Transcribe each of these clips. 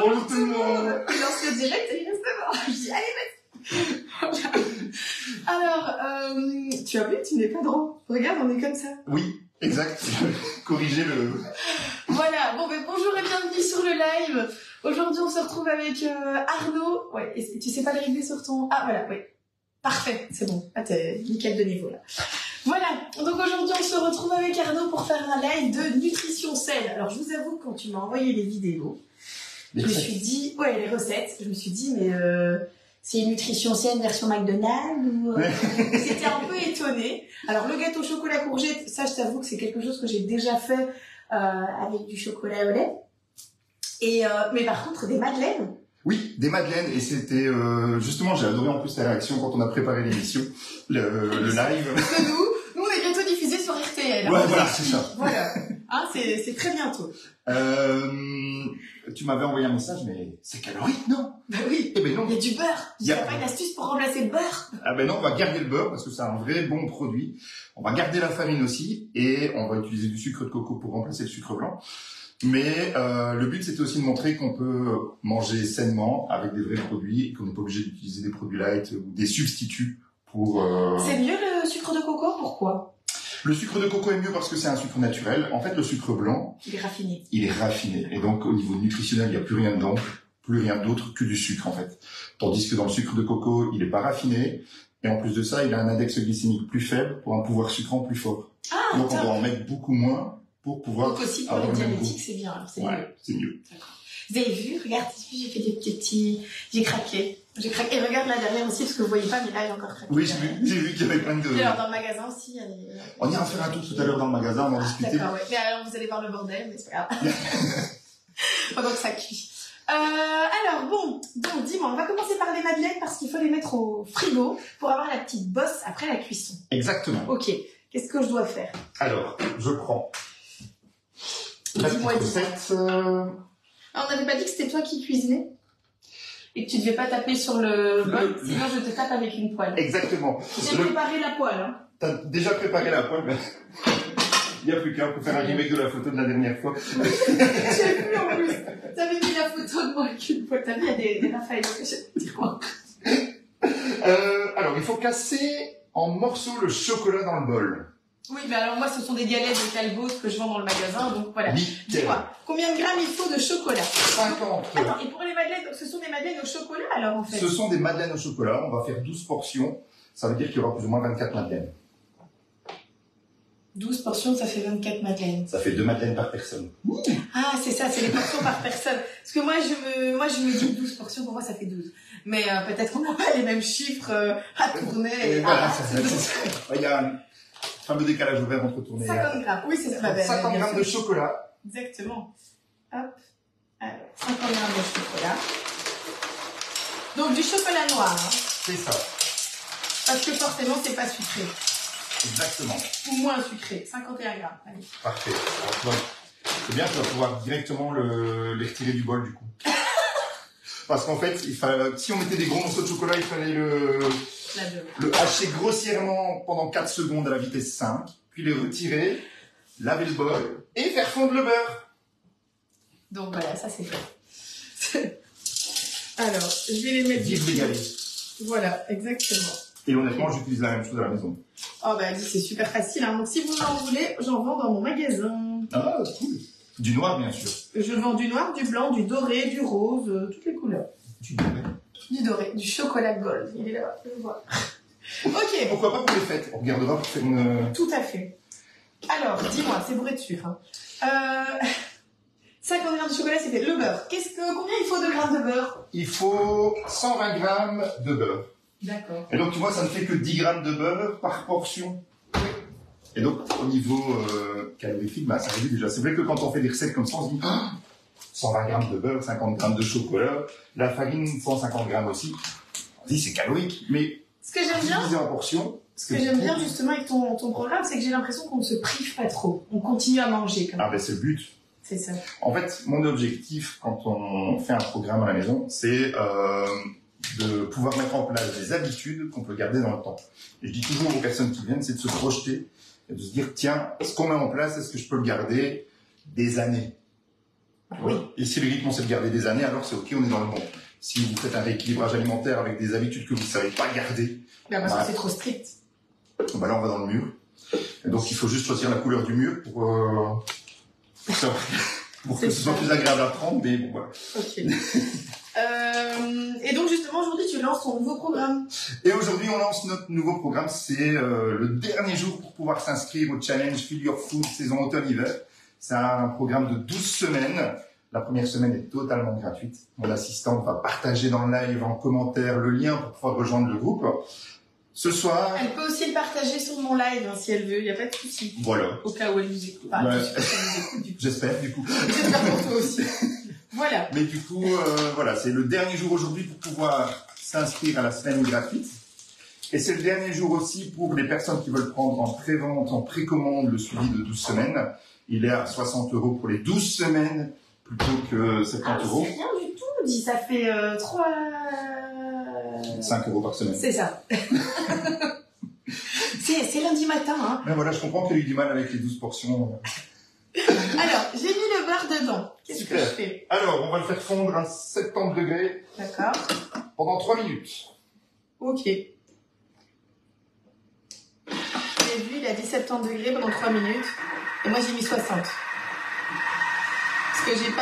Bonjour tout le monde. Il lance le direct et il reste devant. Je dis, allez, vas-y. Alors, tu as vu, tu n'es pas droit. Regarde, on est comme ça. Oui, exact. Corriger le... Voilà, bon, bonjour et bienvenue sur le live. Aujourd'hui, on se retrouve avec Arnaud. Ouais, et tu sais pas le régler sur ton... Ah, voilà, oui. Parfait, c'est bon. Ah, t'es nickel de niveau, là. Voilà, donc aujourd'hui, on se retrouve avec Arnaud pour faire un live de nutrition saine. Alors, je vous avoue, quand tu m'as envoyé les vidéos, je me suis dit... Ouais, les recettes. Je me suis dit, mais c'est une nutrition saine version McDonald's ou... J'étais un peu étonnée. Alors, le gâteau chocolat courgette, ça, je t'avoue que c'est quelque chose que j'ai déjà fait avec du chocolat au lait. Et, mais par contre, des madeleines. Oui, des madeleines, et c'était justement, j'ai adoré en plus ta réaction quand on a préparé l'émission, le live. Que nous, on est bientôt diffusés sur RTL. Ouais, voilà, c'est ça. Voilà, hein, c'est très bientôt. Tu m'avais envoyé un message, mais c'est calorique, non? Bah oui, eh ben non. Il y a du beurre. Il n'y a pas une astuce pour remplacer le beurre? Ah ben non, on va garder le beurre parce que c'est un vrai bon produit. On va garder la farine aussi, et on va utiliser du sucre de coco pour remplacer le sucre blanc. Mais le but, c'était aussi de montrer qu'on peut manger sainement avec des vrais produits et qu'on n'est pas obligé d'utiliser des produits light ou des substituts pour... C'est mieux le sucre de coco? Pourquoi? Le sucre de coco est mieux parce que c'est un sucre naturel. En fait, le sucre blanc... Il est raffiné. Il est raffiné. Et donc, au niveau nutritionnel, il n'y a plus rien dedans, plus rien d'autre que du sucre, en fait. Tandis que dans le sucre de coco, il n'est pas raffiné. Et en plus de ça, il a un index glycémique plus faible pour un pouvoir sucrant plus fort. Ah, donc, on doit en mettre beaucoup moins pour pouvoir... Donc aussi pour les diabétiques, c'est bien. Alors, c'est mieux. C'est mieux. D'accord. Vous avez vu? Regarde, j'ai fait des petits... J'ai craqué. Et regarde là derrière aussi, parce que vous voyez pas, mais là, j'ai encore craqué. Oui, j'ai vu qu'il y avait plein de... Et alors, dans le magasin aussi, il y a des... On ira faire un tour tout à l'heure dans le magasin, on en discuter. D'accord, ouais. Mais alors, vous allez voir le bordel, mais c'est pas grave. Pendant que ça cuit. Alors, bon, dis-moi, on va commencer par les madeleines parce qu'il faut les mettre au frigo pour avoir la petite bosse après la cuisson. Exactement. Ok, qu'est-ce que je dois faire? Alors, je prends la petite recette. Ah, on n'avait pas dit que c'était toi qui cuisinais? Et que tu devais pas taper sur le bol, sinon je te tape avec une poêle. Exactement. J'ai préparé la poêle. Hein. T'as déjà préparé la poêle, mais il n'y a plus qu'un pour faire un remake de la photo de la dernière fois. J'ai vu en plus. T'avais mis la photo de moi avec une poêle. T'as vu, il y a des Raphaël. Dis-moi. Alors, il faut casser en morceaux le chocolat dans le bol. Oui, mais alors moi, ce sont des galettes de Calbos que je vends dans le magasin, donc voilà. Dis-moi, combien de grammes il faut de chocolat? 50. Attends, et pour les madeleines, ce sont des madeleines au chocolat alors en fait? Ce sont des madeleines au chocolat, on va faire 12 portions, ça veut dire qu'il y aura plus ou moins 24 madeleines. 12 portions, ça fait 24 madeleines. Ça fait 2 madeleines par personne. Ah, c'est ça, c'est les portions par personne. Parce que moi, je me dis 12 portions, pour moi, ça fait 12. Mais peut-être qu'on n'a pas les mêmes chiffres à tourner. Et voilà, il y a un fameux décalage horaire entre tourner. 50 grammes, oui, c'est ça. 50 grammes de chocolat. Exactement. Hop. Alors, 50 grammes de chocolat. Donc, du chocolat noir. Hein. C'est ça. Parce que forcément, c'est pas sucré. Exactement. Ou moins sucré. 51 grammes. Allez. Parfait. Alors, c'est bien, tu vas pouvoir directement les retirer du bol, du coup. Parce qu'en fait, si on mettait des gros morceaux de chocolat, il fallait le hacher grossièrement pendant 4 secondes à la vitesse 5, puis les retirer, laver le bol et faire fondre le beurre. Donc voilà, ça c'est fait. Alors, je vais les mettre... Vive l'égaler. Voilà, exactement. Et honnêtement, j'utilise la même chose à la maison. Oh bah c'est super facile, hein. Donc si vous en voulez, j'en vends dans mon magasin. Ah, cool. Du noir, bien sûr. Je vends du noir, du blanc, du doré, du rose, toutes les couleurs. Du doré. Du doré, du chocolat gold. Il est là-bas, je le vois. Ok. Pourquoi pas pour les fêtes? On regardera pour faire une... Tout à fait. Alors, dis-moi, c'est bourré de sucre. Hein. 50 grammes de chocolat, c'était le beurre. Combien il faut de grammes de beurre? Il faut 120 grammes de beurre. D'accord. Et donc, tu vois, ça ne fait que 10 grammes de beurre par portion. Et donc, au niveau calorifique, bah, ça réduit déjà. C'est vrai que quand on fait des recettes comme ça, on se dit 120 grammes de beurre, 50 grammes de chocolat, la farine, 150 grammes aussi. On dit c'est calorique, mais ce que j'aime bien, divisé en portions. Ce que j'aime bien justement avec ton programme, c'est que j'ai l'impression qu'on ne se prive pas trop. On continue à manger quand même. Ah ben c'est le but. C'est ça. En fait, mon objectif quand on fait un programme à la maison, c'est de pouvoir mettre en place des habitudes qu'on peut garder dans le temps. Et je dis toujours aux personnes qui viennent, c'est de se projeter et de se dire, tiens, ce qu'on met en place, est-ce que je peux le garder des années? Oui. Et si le rythme on sait le garder des années, alors c'est ok, on est dans le bon. Si vous faites un rééquilibrage alimentaire avec des habitudes que vous ne savez pas garder, Parce que c'est trop strict. Bah là on va dans le mur. Et donc il faut juste choisir la couleur du mur pour que ce soit plus agréable à prendre, mais bon voilà. Ok. Et donc justement aujourd'hui tu lances ton nouveau programme. Et aujourd'hui on lance notre nouveau programme, c'est le dernier jour pour pouvoir s'inscrire au challenge Feel Your Food saison automne-hiver. C'est un programme de 12 semaines. La première semaine est totalement gratuite. Mon assistante va partager dans le live en commentaire le lien pour pouvoir rejoindre le groupe. Ce soir... Elle peut aussi le partager sur mon live si elle veut, il n'y a pas de souci. Voilà. Au cas où elle nous écoute. J'espère du coup. J'espère pour toi aussi. Voilà. Mais du coup, voilà, c'est le dernier jour aujourd'hui pour pouvoir s'inscrire à la semaine gratuite. Et c'est le dernier jour aussi pour les personnes qui veulent prendre en pré-vente, en précommande le suivi de 12 semaines. Il est à 60 € pour les 12 semaines plutôt que 70 €. C'est rien du tout, dis, ça fait 5 € par semaine. C'est ça. c'est lundi matin, hein. Mais voilà, je comprends qu'il y a eu du mal avec les 12 portions. Alors, j'ai mis le beurre dedans. Qu'est-ce que je fais? Alors, on va le faire fondre à 70 degrés. D'accord. Pendant 3 minutes. Ok. J'ai vu, il a dit 70 degrés pendant 3 minutes. Et moi, j'ai mis 60. Parce que j'ai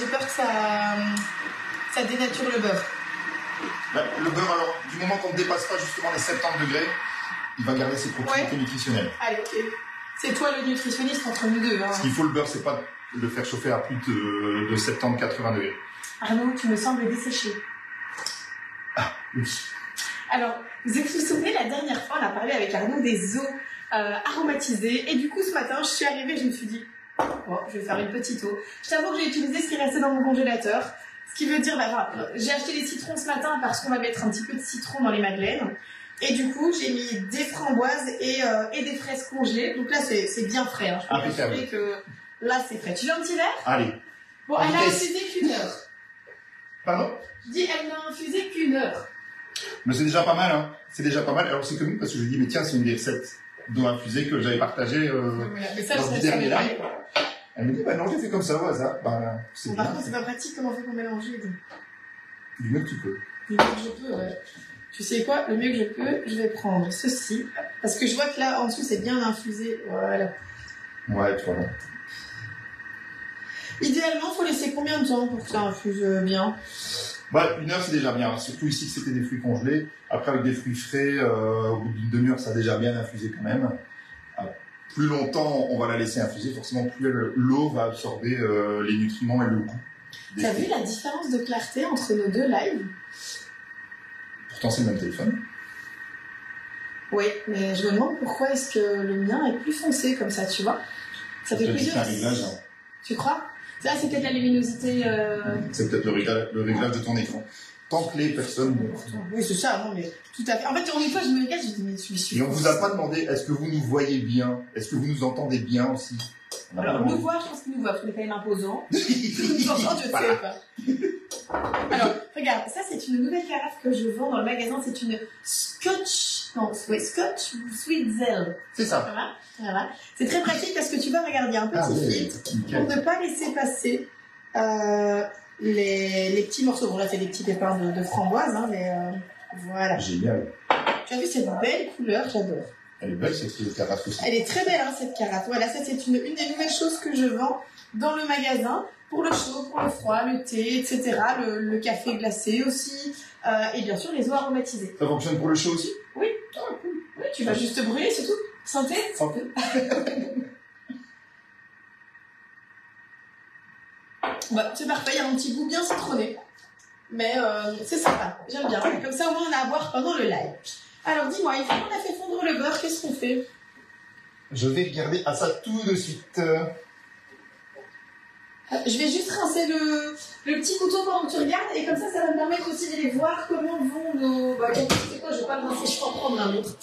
peur que ça dénature le beurre. Bah, le beurre, alors, du moment qu'on ne dépasse pas justement les 70 degrés, il va garder ses propriétés nutritionnelles. Allez, ok. C'est toi le nutritionniste entre nous deux. Hein. Ce qu'il faut, le beurre, c'est pas de le faire chauffer à plus de 70-80 degrés. Arnaud, tu me sembles desséché. Ah, oui. Alors, vous vous souvenez, la dernière fois, on a parlé avec Arnaud des eaux aromatisées. Et du coup, ce matin, je suis arrivée, je me suis dit, bon, je vais faire une petite eau. Je t'avoue que j'ai utilisé ce qui restait dans mon congélateur. Ce qui veut dire, j'ai acheté des citrons ce matin parce qu'on va mettre un petit peu de citron dans les madeleines. Et du coup, j'ai mis des framboises et des fraises congelées. Donc là, c'est bien frais. Hein. Je peux t'assurer que là, c'est frais. Tu veux un petit verre? Allez. Bon, elle n'a infusé qu'une heure. Pardon? Je dis, elle n'a infusé qu'une heure. Mais c'est déjà pas mal, hein. C'est déjà pas mal. Alors c'est comique parce que je lui dis, mais tiens, c'est une des recettes d'eau infusée que j'avais partagée mais ça, dans le dernier live. Elle me dit, bah non, j'ai fait comme ça au hasard. Bah, c'est par contre, c'est pas pratique comment on fait pour mélanger. Du mieux que tu peux. Du mieux que je peux, ouais. Tu sais quoi? Le mieux que je peux, je vais prendre ceci. Parce que je vois que là, en dessous, c'est bien infusé. Voilà. Ouais, tu vois. Idéalement, il faut laisser combien de temps pour que ça infuse bien? Bah, 1 heure, c'est déjà bien. Surtout ici que c'était des fruits congelés. Après, avec des fruits frais, au bout d'une demi-heure, ça a déjà bien infusé quand même. Plus longtemps on va la laisser infuser, forcément plus l'eau va absorber les nutriments et le goût. T'as vu la différence de clarté entre nos deux lives? Pourtant c'est le même téléphone. Oui, mais je me demande pourquoi est-ce que le mien est plus foncé comme ça, tu vois? Ça fait plusieurs... un réglage. Hein. Tu crois? Ça, c'est peut-être la luminosité... C'est peut-être le réglage de ton écran. Tant que les personnes... Oui, c'est ça, non, mais tout à fait. En fait, une fois, je me regarde, je me dis, mais tu suis. Et on vous a pas demandé, est-ce que vous nous voyez bien? Est-ce que vous nous entendez bien aussi? Alors, nous voir, je pense qu'ils nous voient, parce qu'on est quand même imposants. Nous entendre, je ne sais pas. Alors, regarde, ça, c'est une nouvelle carafe que je vends dans le magasin. C'est une Scotch... Non, ouais, Scotch Sweetzel. C'est ça. Voilà. C'est très pratique parce que tu vas regarder un petit filtre pour ne pas laisser passer... les petits morceaux. Bon, là, c'est des petits pépins de framboise, hein, mais voilà. Génial. Tu as vu cette belle couleur? J'adore. Elle est belle, cette carafe aussi. Elle est très belle, hein, cette carafe. Voilà, ça, c'est une des nouvelles choses que je vends dans le magasin pour le chaud, pour le froid, le thé, etc. Le café glacé aussi. Et bien sûr, les eaux aromatisées. Ça fonctionne pour le chaud aussi? Oui. Ah, cool. Oui, tu vas juste brûler, c'est tout. Santé. Santé. Bah, c'est parfait, il y a un petit goût bien citronné. Mais c'est sympa, j'aime bien. Comme ça, au moins, on a à boire pendant le live. Alors, dis-moi, une fois qu'on a fait fondre le beurre, qu'est-ce qu'on fait? Je vais regarder à ça tout de suite. Je vais juste rincer le petit couteau pendant que tu regardes. Et comme ça va me permettre aussi d'aller voir comment vont nos... Bah, c'est quoi, je vais pas le rincer, je vais en prendre un autre.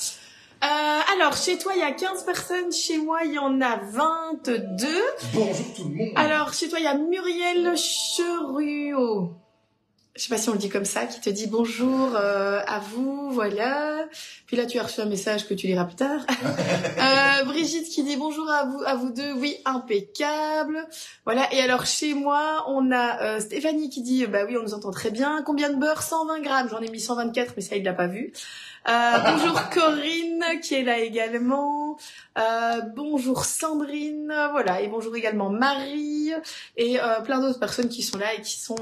Alors, chez toi, il y a 15 personnes. Chez moi, il y en a 22. Bonjour tout le monde. Alors, chez toi, il y a Muriel Cheruot. je sais pas si on le dit comme ça, qui te dit bonjour à vous, voilà. Puis là, tu as reçu un message que tu liras plus tard. Brigitte qui dit bonjour à vous deux, oui, impeccable. Voilà, et alors chez moi, on a Stéphanie qui dit, bah oui, on nous entend très bien. Combien de beurre? 120 grammes, j'en ai mis 124, mais ça, il l'a pas vu. Bonjour Corinne qui est là également. Bonjour Sandrine, voilà, et bonjour également Marie et plein d'autres personnes qui sont là et qui sont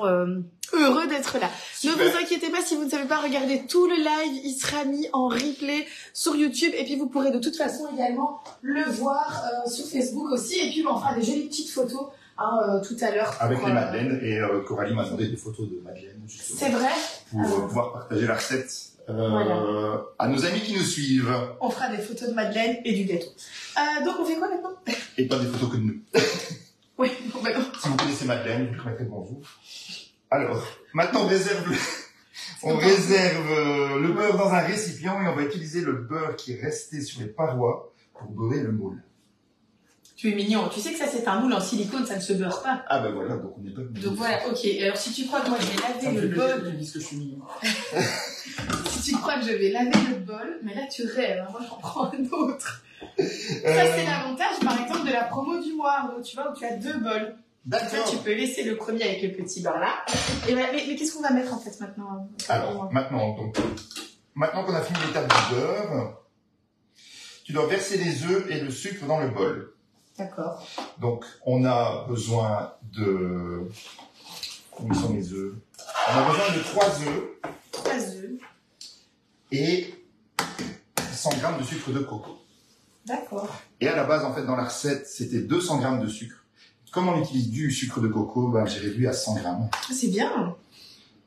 heureux d'être là. Super. Ne vous inquiétez pas si vous ne savez pas regarder tout le live, il sera mis en replay sur YouTube et puis vous pourrez de toute façon également le voir sur Facebook aussi et puis on fera des jolies petites photos tout à l'heure. Avec les madeleines et Coralie m'a demandé des photos de madeleines. C'est vrai. Pour pouvoir partager la recette. Voilà. À nos amis qui nous suivent. On fera des photos de madeleine et du gâteau. Donc on fait quoi maintenant? Et pas des photos que de nous. Oui, bon, bah non. Si vous connaissez Madeleine, vous le connaissez devant vous. Alors, maintenant on réserve le beurre dans un récipient et on va utiliser le beurre qui est resté sur les parois pour beurrer le moule. Tu es mignon. Tu sais que ça c'est un moule en silicone, ça ne se beurre pas. Ah ben voilà, donc on n'est pas... Donc voilà, ok. Alors si tu crois que moi je vais laver le bol... Tu dis que je suis mignon. Si tu crois que je vais laver le bol, mais là tu rêves, hein. Moi j'en prends un autre. Ça c'est l'avantage par exemple de la promo du mois, Arnaud, tu vois, où tu as 2 bols. D'accord. Tu peux laisser le premier avec le petit beurre là. Et voilà, mais qu'est-ce qu'on va mettre en fait maintenant? Alors, maintenant qu'on a fini l'étape du beurre, tu dois verser les œufs et le sucre dans le bol. D'accord. Donc, on a besoin de... Où sont mes œufs? On a besoin de 3 œufs. 3 œufs. Et 100 g de sucre de coco. D'accord. Et à la base, en fait, dans la recette, c'était 200 g de sucre. Comme on utilise du sucre de coco, ben, j'ai réduit à 100 g. C'est bien.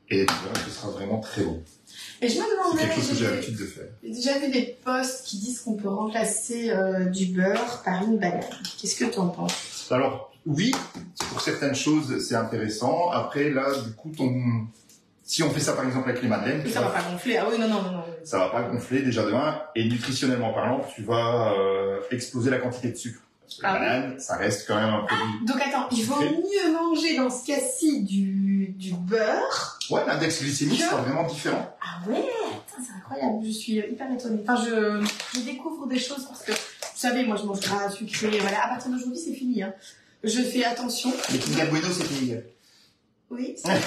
Et tu vois, ce sera vraiment très bon. Et je me demandais... C'est quelque chose que j'ai l'habitude de faire. J'ai déjà vu des posts qui disent qu'on peut remplacer du beurre par une banane. Qu'est-ce que tu en penses? Alors, oui, pour certaines choses, c'est intéressant. Après, là, du coup, si on fait ça, par exemple, avec les madeleines... Ça va pas gonfler. Ah oui, non. Ça va pas gonfler, déjà de 1. Et nutritionnellement parlant, tu vas exploser la quantité de sucre. Parce que la banane, ça reste quand même un produit. Donc attends, il vaut mieux manger dans ce cas-ci du beurre. Ouais, l'index glycémique sera vraiment différent. Ah ouais, c'est incroyable, je suis hyper étonnée. Enfin, je découvre des choses parce que, vous savez, moi je mange gras, sucré, voilà. À partir d'aujourd'hui, c'est fini. Hein. Je fais attention. Les Kinder Bueno, c'était hier. Oui, c'est vrai.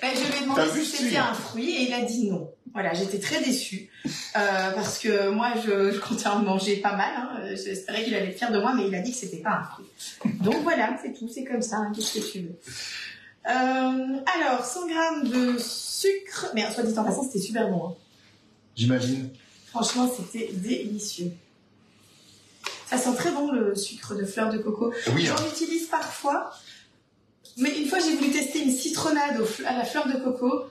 Je lui ai demandé si c'était un fruit et il a dit non. Voilà, j'étais très déçue parce que moi, je comptais en manger pas mal. Hein. J'espérais qu'il allait être fier de moi, mais il a dit que c'était pas un fruit. Donc voilà, c'est tout, c'est comme ça. Hein. Qu'est-ce que tu veux? Alors, 100 g de sucre. Mais soit dit en passant, c'était super bon. Hein. J'imagine. Franchement, c'était délicieux. Ça sent très bon le sucre de fleur de coco. Oui, j'en utilise parfois. Mais une fois, j'ai voulu tester une citronnade à la fleur de coco.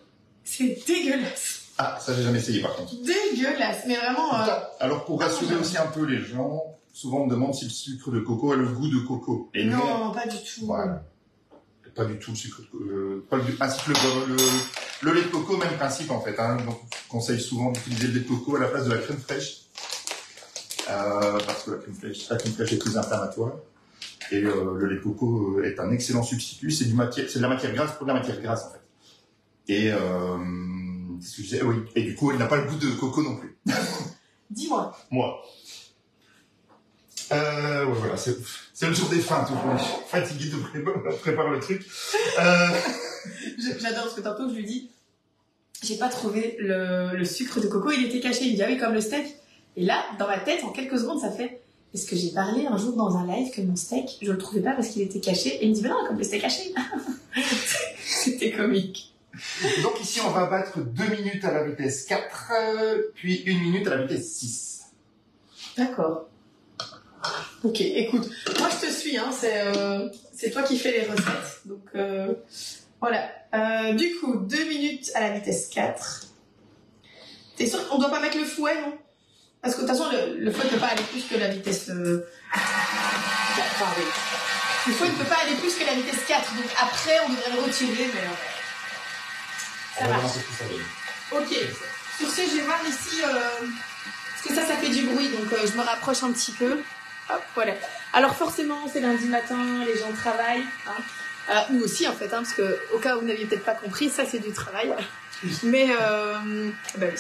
C'est dégueulasse. Ah, ça, j'ai jamais essayé par contre. Dégueulasse, mais vraiment... Alors, pour rassurer aussi un peu les gens, souvent on me demande si le sucre de coco a le goût de coco. Et non, pas du tout. Voilà. Pas du tout le sucre de coco. Ainsi que le lait de coco, même principe en fait. Hein. Donc, je conseille souvent d'utiliser le lait de coco à la place de la crème fraîche. Parce que la crème fraîche est plus inflammatoire. Et le lait de coco est un excellent substitut. C'est de la matière grasse pour de la matière grasse en fait. Et qu'est-ce que je disais? Oui. Et du coup, il n'a pas le goût de coco non plus. Dis-moi. Moi. Ouais, voilà, c'est le jour des fins, tout le monde. Fatigué de préparer le truc. J'adore parce que tantôt je lui dis, j'ai pas trouvé le sucre de coco, il était caché. Il me dit ah oui, comme le steak. Et là, dans ma tête, en quelques secondes, ça fait. Est-ce que j'ai parlé un jour dans un live que mon steak, je le trouvais pas parce qu'il était caché? Et il me dit, mais non, comme le steak caché. C'était comique. Donc ici, on va battre 2 minutes à la vitesse 4, puis 1 minute à la vitesse 6. D'accord. Ok, écoute, moi je te suis, hein, c'est toi qui fais les recettes. Donc voilà. Du coup, 2 minutes à la vitesse 4. T'es sûr qu'on doit pas mettre le fouet, non? Parce que de toute façon, le fouet ne peut pas aller plus que la vitesse... Enfin, oui. Le fouet ne peut pas aller plus que la vitesse 4. Donc après, on devrait le retirer, mais... Ça marche. Ok. Sur ce, je vais voir ici... Parce que ça fait du bruit, donc je me rapproche un petit peu. Hop, voilà. Alors forcément, c'est lundi matin, les gens travaillent. Hein. Nous aussi, en fait, hein, parce que au cas où vous n'aviez peut-être pas compris, ça, c'est du travail. Mais, bah oui.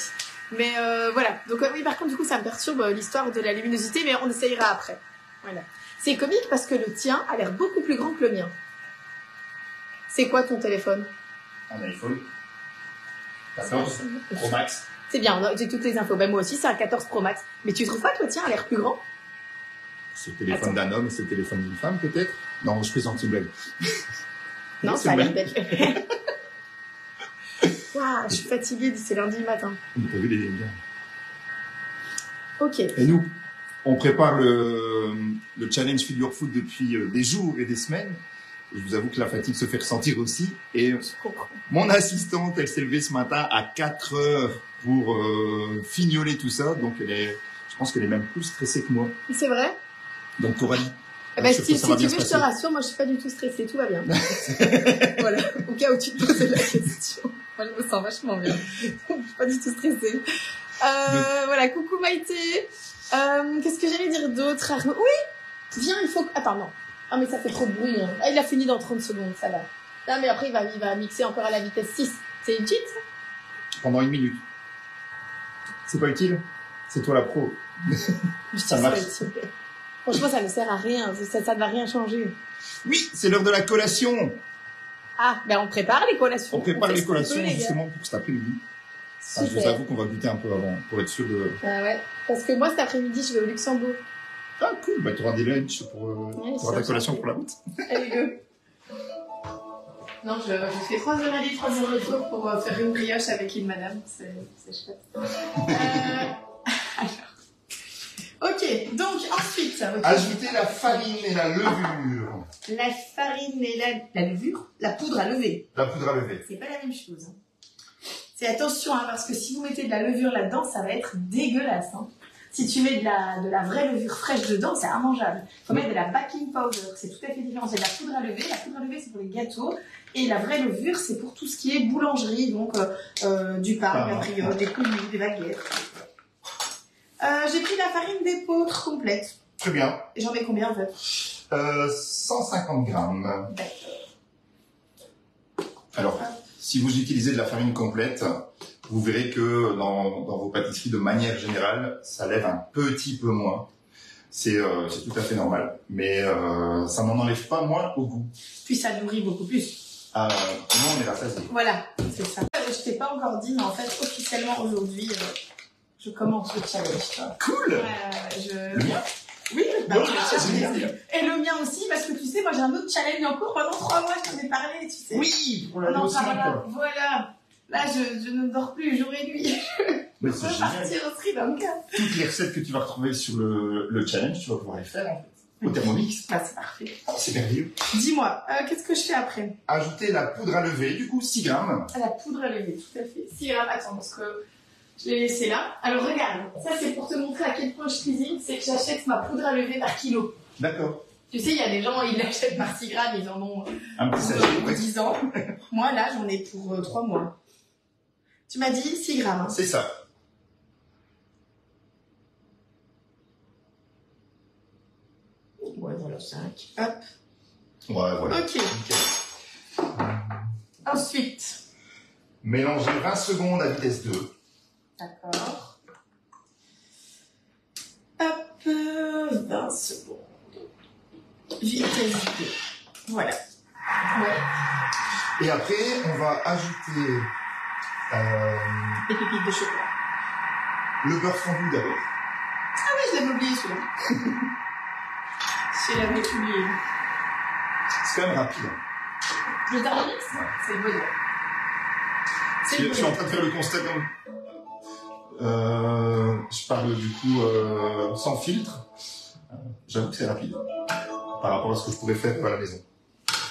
Mais voilà. Donc oui, par contre, du coup, ça me perturbe l'histoire de la luminosité, mais on essayera après. Voilà. C'est comique parce que le tien a l'air beaucoup plus grand que le mien. C'est quoi ton téléphone? Un iPhone 14 Pro Max. C'est bien, j'ai toutes les infos. Ben, moi aussi, c'est un 14 Pro Max. Mais tu trouves pas que le tien a l'air plus grand? C'est le téléphone d'un homme et c'est le téléphone d'une femme, peut-être? Non, je plaisante, c'est une blague. Non, ça a l'air belle. Waouh, je suis fatiguée, c'est lundi matin. T'as vu les liens. Ok. Et nous, on prépare le challenge figure foot depuis des jours et des semaines. Je vous avoue que la fatigue se fait ressentir aussi. Et mon assistante, elle s'est levée ce matin à 4 heures pour fignoler tout ça. Donc, je pense qu'elle est même plus stressée que moi. C'est vrai? Donc, Coralie. Eh ben, si tu veux, je te rassure, moi je suis pas du tout stressée, tout va bien. Voilà, au cas où tu te posais la question. Moi je me sens vachement bien. Je suis pas du tout stressée. Voilà, coucou Maïté. Qu'est-ce que j'allais dire d'autre, Arnaud? Oui, viens, il faut... Attends, non. Ah mais ça fait trop de bruit. Hein. Ah, il a fini dans 30 secondes, ça va. Non mais après il va mixer encore à la vitesse 6. C'est utile ça? Pendant 1 minute. C'est pas utile? C'est toi la pro. Ça marche. Franchement, ça ne sert à rien. Ça ne va rien changer. Oui, c'est l'heure de la collation. Ah, ben on prépare les collations. On prépare les collations justement pour cet après-midi. Ah, je vous avoue qu'on va goûter un peu avant pour être sûr de... Ah ouais, parce que moi cet après-midi, je vais au Luxembourg. Ah cool, bah tu auras des lunchs pour ta collation pour la route. Allez, go. Non, je fais 3 heures aller, 3 heures retour pour faire une brioche avec une madame. C'est chouette. Alors... Ok, donc ensuite... Okay. Ajouter la farine et la levure. La farine et la levure? La poudre à lever. La poudre à lever. C'est pas la même chose. C'est attention, hein, parce que si vous mettez de la levure là-dedans, ça va être dégueulasse. Hein. Si tu mets de la vraie levure fraîche dedans, c'est immangeable. Il faut mettre de la baking powder, c'est tout à fait différent. C'est de la poudre à lever. La poudre à lever, c'est pour les gâteaux. Et la vraie levure, c'est pour tout ce qui est boulangerie, donc du pain, de la brioche, des coulis, des baguettes. J'ai pris la farine d'épeautre complète. Très bien. Et j'en mets combien en fait? 150 grammes. D'accord. Alors, si vous utilisez de la farine complète, vous verrez que dans vos pâtisseries, de manière générale, ça lève un petit peu moins. C'est tout à fait normal. Mais ça n'en enlève pas moins au goût. Puis ça nourrit beaucoup plus. Nous, on est rassasiés. Voilà, c'est ça. Je t'ai pas encore dit, mais en fait, officiellement aujourd'hui... je commence le challenge. Cool. Le mien? Oui, bah, et le mien aussi, parce que tu sais, moi j'ai un autre challenge en cours pendant 3 mois, je t'en ai parlé, tu sais. Oui, pour la notion. Voilà. Là, je ne dors plus jour et nuit. Mais c'est génial. Partir au Sri Lanka. Toutes les recettes que tu vas retrouver sur le challenge, tu vas pouvoir les faire en fait. Au Thermomix. Ah, c'est parfait. C'est merveilleux. Dis-moi, qu'est-ce que je fais après? Ajouter la poudre à lever, du coup 6 grammes. Ah, la poudre à lever, tout à fait. 6 grammes, attends, parce que je l'ai laissé là. Alors regarde, ça c'est pour te montrer à quel point je cuisine, c'est que j'achète ma poudre à lever par kilo. D'accord. Tu sais, il y a des gens, ils l'achètent par 6 grammes, ils en ont un petit sachet, pour 10 ans. Moi là, j'en ai pour 3 mois. Tu m'as dit 6 grammes. Hein. C'est ça. Ouais, voilà, 5. Hop. Ouais, voilà. Ok. Ensuite. Mélanger 20 secondes à vitesse 2. D'accord. Hop, 20 secondes. Vitesse 2. Voilà. Ouais. Et après, on va ajouter... les pépites de chocolat. Le beurre fondu d'abord. Ah oui, je l'avais oublié celui-là. Je l'avais oublié. C'est quand même rapide. Le Thermomix, c'est le bonheur. Je suis en train de faire le constat comme... je parle du coup sans filtre. J'avoue que c'est rapide. Par rapport à ce que je pourrais faire à la maison.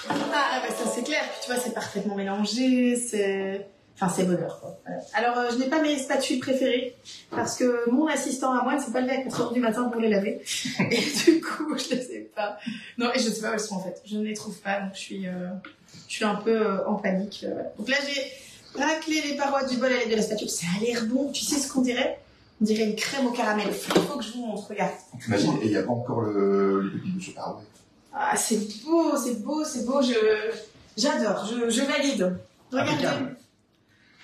Ah bah ça c'est clair. Puis tu vois, c'est parfaitement mélangé. Enfin, c'est bonheur, quoi. Alors, je n'ai pas mes spatules préférées, parce que mon assistant à moi ne s'est pas levé à 4 heures du matin pour les laver. Et du coup, je ne sais pas. Non, et je ne sais pas où elles sont, en fait. Je ne les trouve pas, donc je suis un peu en panique. Donc là, j'ai raclé les parois du bol à l'aide de la spatule. Ça a l'air bon. Tu sais ce qu'on dirait? On dirait une crème au caramel. Il faut que je vous montre, regarde. T'imagines, et il n'y a pas encore les pépites de chocolat. Ah, c'est beau, c'est beau, c'est beau. J'adore, je valide. Regardez.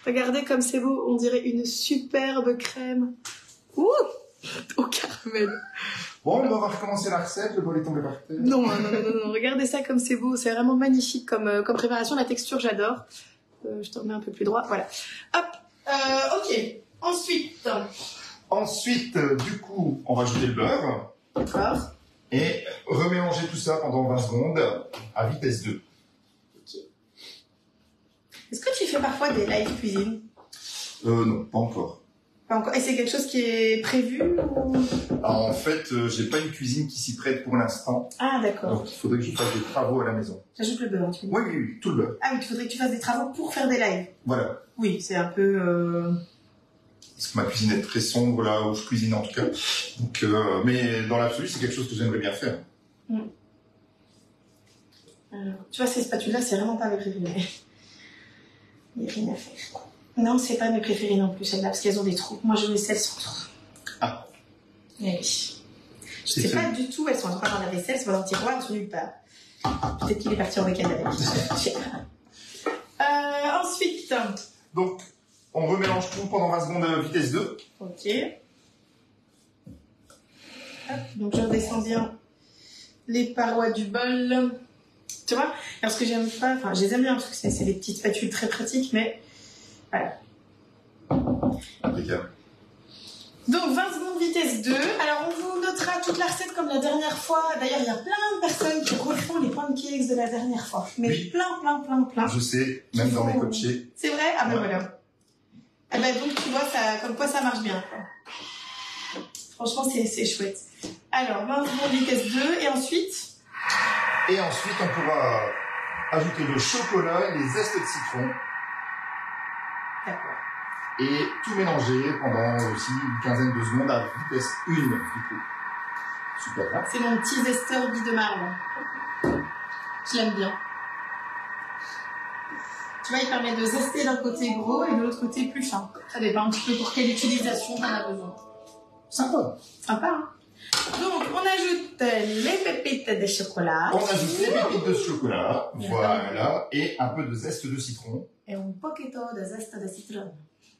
Regardez comme c'est beau. On dirait une superbe crème. Ouh, au caramel. Bon, on va recommencer la recette. Le bol est tombé par terre. Non. Regardez ça comme c'est beau. C'est vraiment magnifique comme préparation. La texture, j'adore. Je te remets un peu plus droit. Voilà. Hop. Ok. Ensuite, du coup, on va ajouter le beurre. D'accord. Et remélanger tout ça pendant 20 secondes à vitesse 2. Ok. Est-ce que tu fais parfois des live cuisine? Non, pas encore. Pas encore. Et c'est quelque chose qui est prévu ou... Alors, en fait, j'ai pas une cuisine qui s'y prête pour l'instant. Ah, d'accord. Donc, il faudrait que je fasse des travaux à la maison. T'ajoutes le beurre, tu dis? Oui, tout le beurre. Ah oui, il faudrait que tu fasses des travaux pour faire des lives. Voilà. Oui, c'est un peu... Parce que ma cuisine est très sombre, là où je cuisine en tout cas. Donc, mais dans l'absolu, c'est quelque chose que j'aimerais bien faire. Alors, tu vois, ces spatules-là, c'est vraiment pas mes préférées. Il n'y a rien à faire. Non, c'est pas mes préférées non plus, celles-là, parce qu'elles ont des trous. Moi, je mets celles sans trous. Ah. Eh oui. Je sais pas du tout, elles sont pas dans la vaisselle, c'est pas dans le tiroir, elles sont nulle part. Peut-être qu'il est parti en week-end avec. Ensuite. Donc, on remélange tout pendant 20 secondes à vitesse 2. Ok. Hop, donc je redescends bien les parois du bol. Tu vois? Alors ce que j'aime pas, enfin je les aime bien parce que c'est des petites spatules très pratiques, mais voilà. Impeccable. Donc 20 secondes vitesse 2. Alors on vous notera toute la recette comme la dernière fois. D'ailleurs il y a plein de personnes qui refont les pancakes de la dernière fois. Mais oui. plein. Je sais, même dans mes coachés. C'est vrai? Ah ben voilà. Ah ben donc tu vois, ça, comme quoi ça marche bien. Quoi. Franchement c'est chouette. Alors 20 secondes vitesse 2 et ensuite... Et ensuite, on pourra ajouter le chocolat et les zestes de citron. D'accord. Et tout mélanger pendant aussi une quinzaine de secondes à vitesse 1, du coup. Super, là. C'est mon petit zesteur bille de marron. Je l'aime bien. Tu vois, il permet de zester d'un côté gros et de l'autre côté plus fin. Ça dépend un petit peu pour quelle utilisation t'en as besoin. Sympa. Sympa, hein? Donc, on ajoute les pépites de chocolat. On ajoute les pépites de chocolat, voilà, et un peu de zeste de citron. Et un poquito de zeste de citron.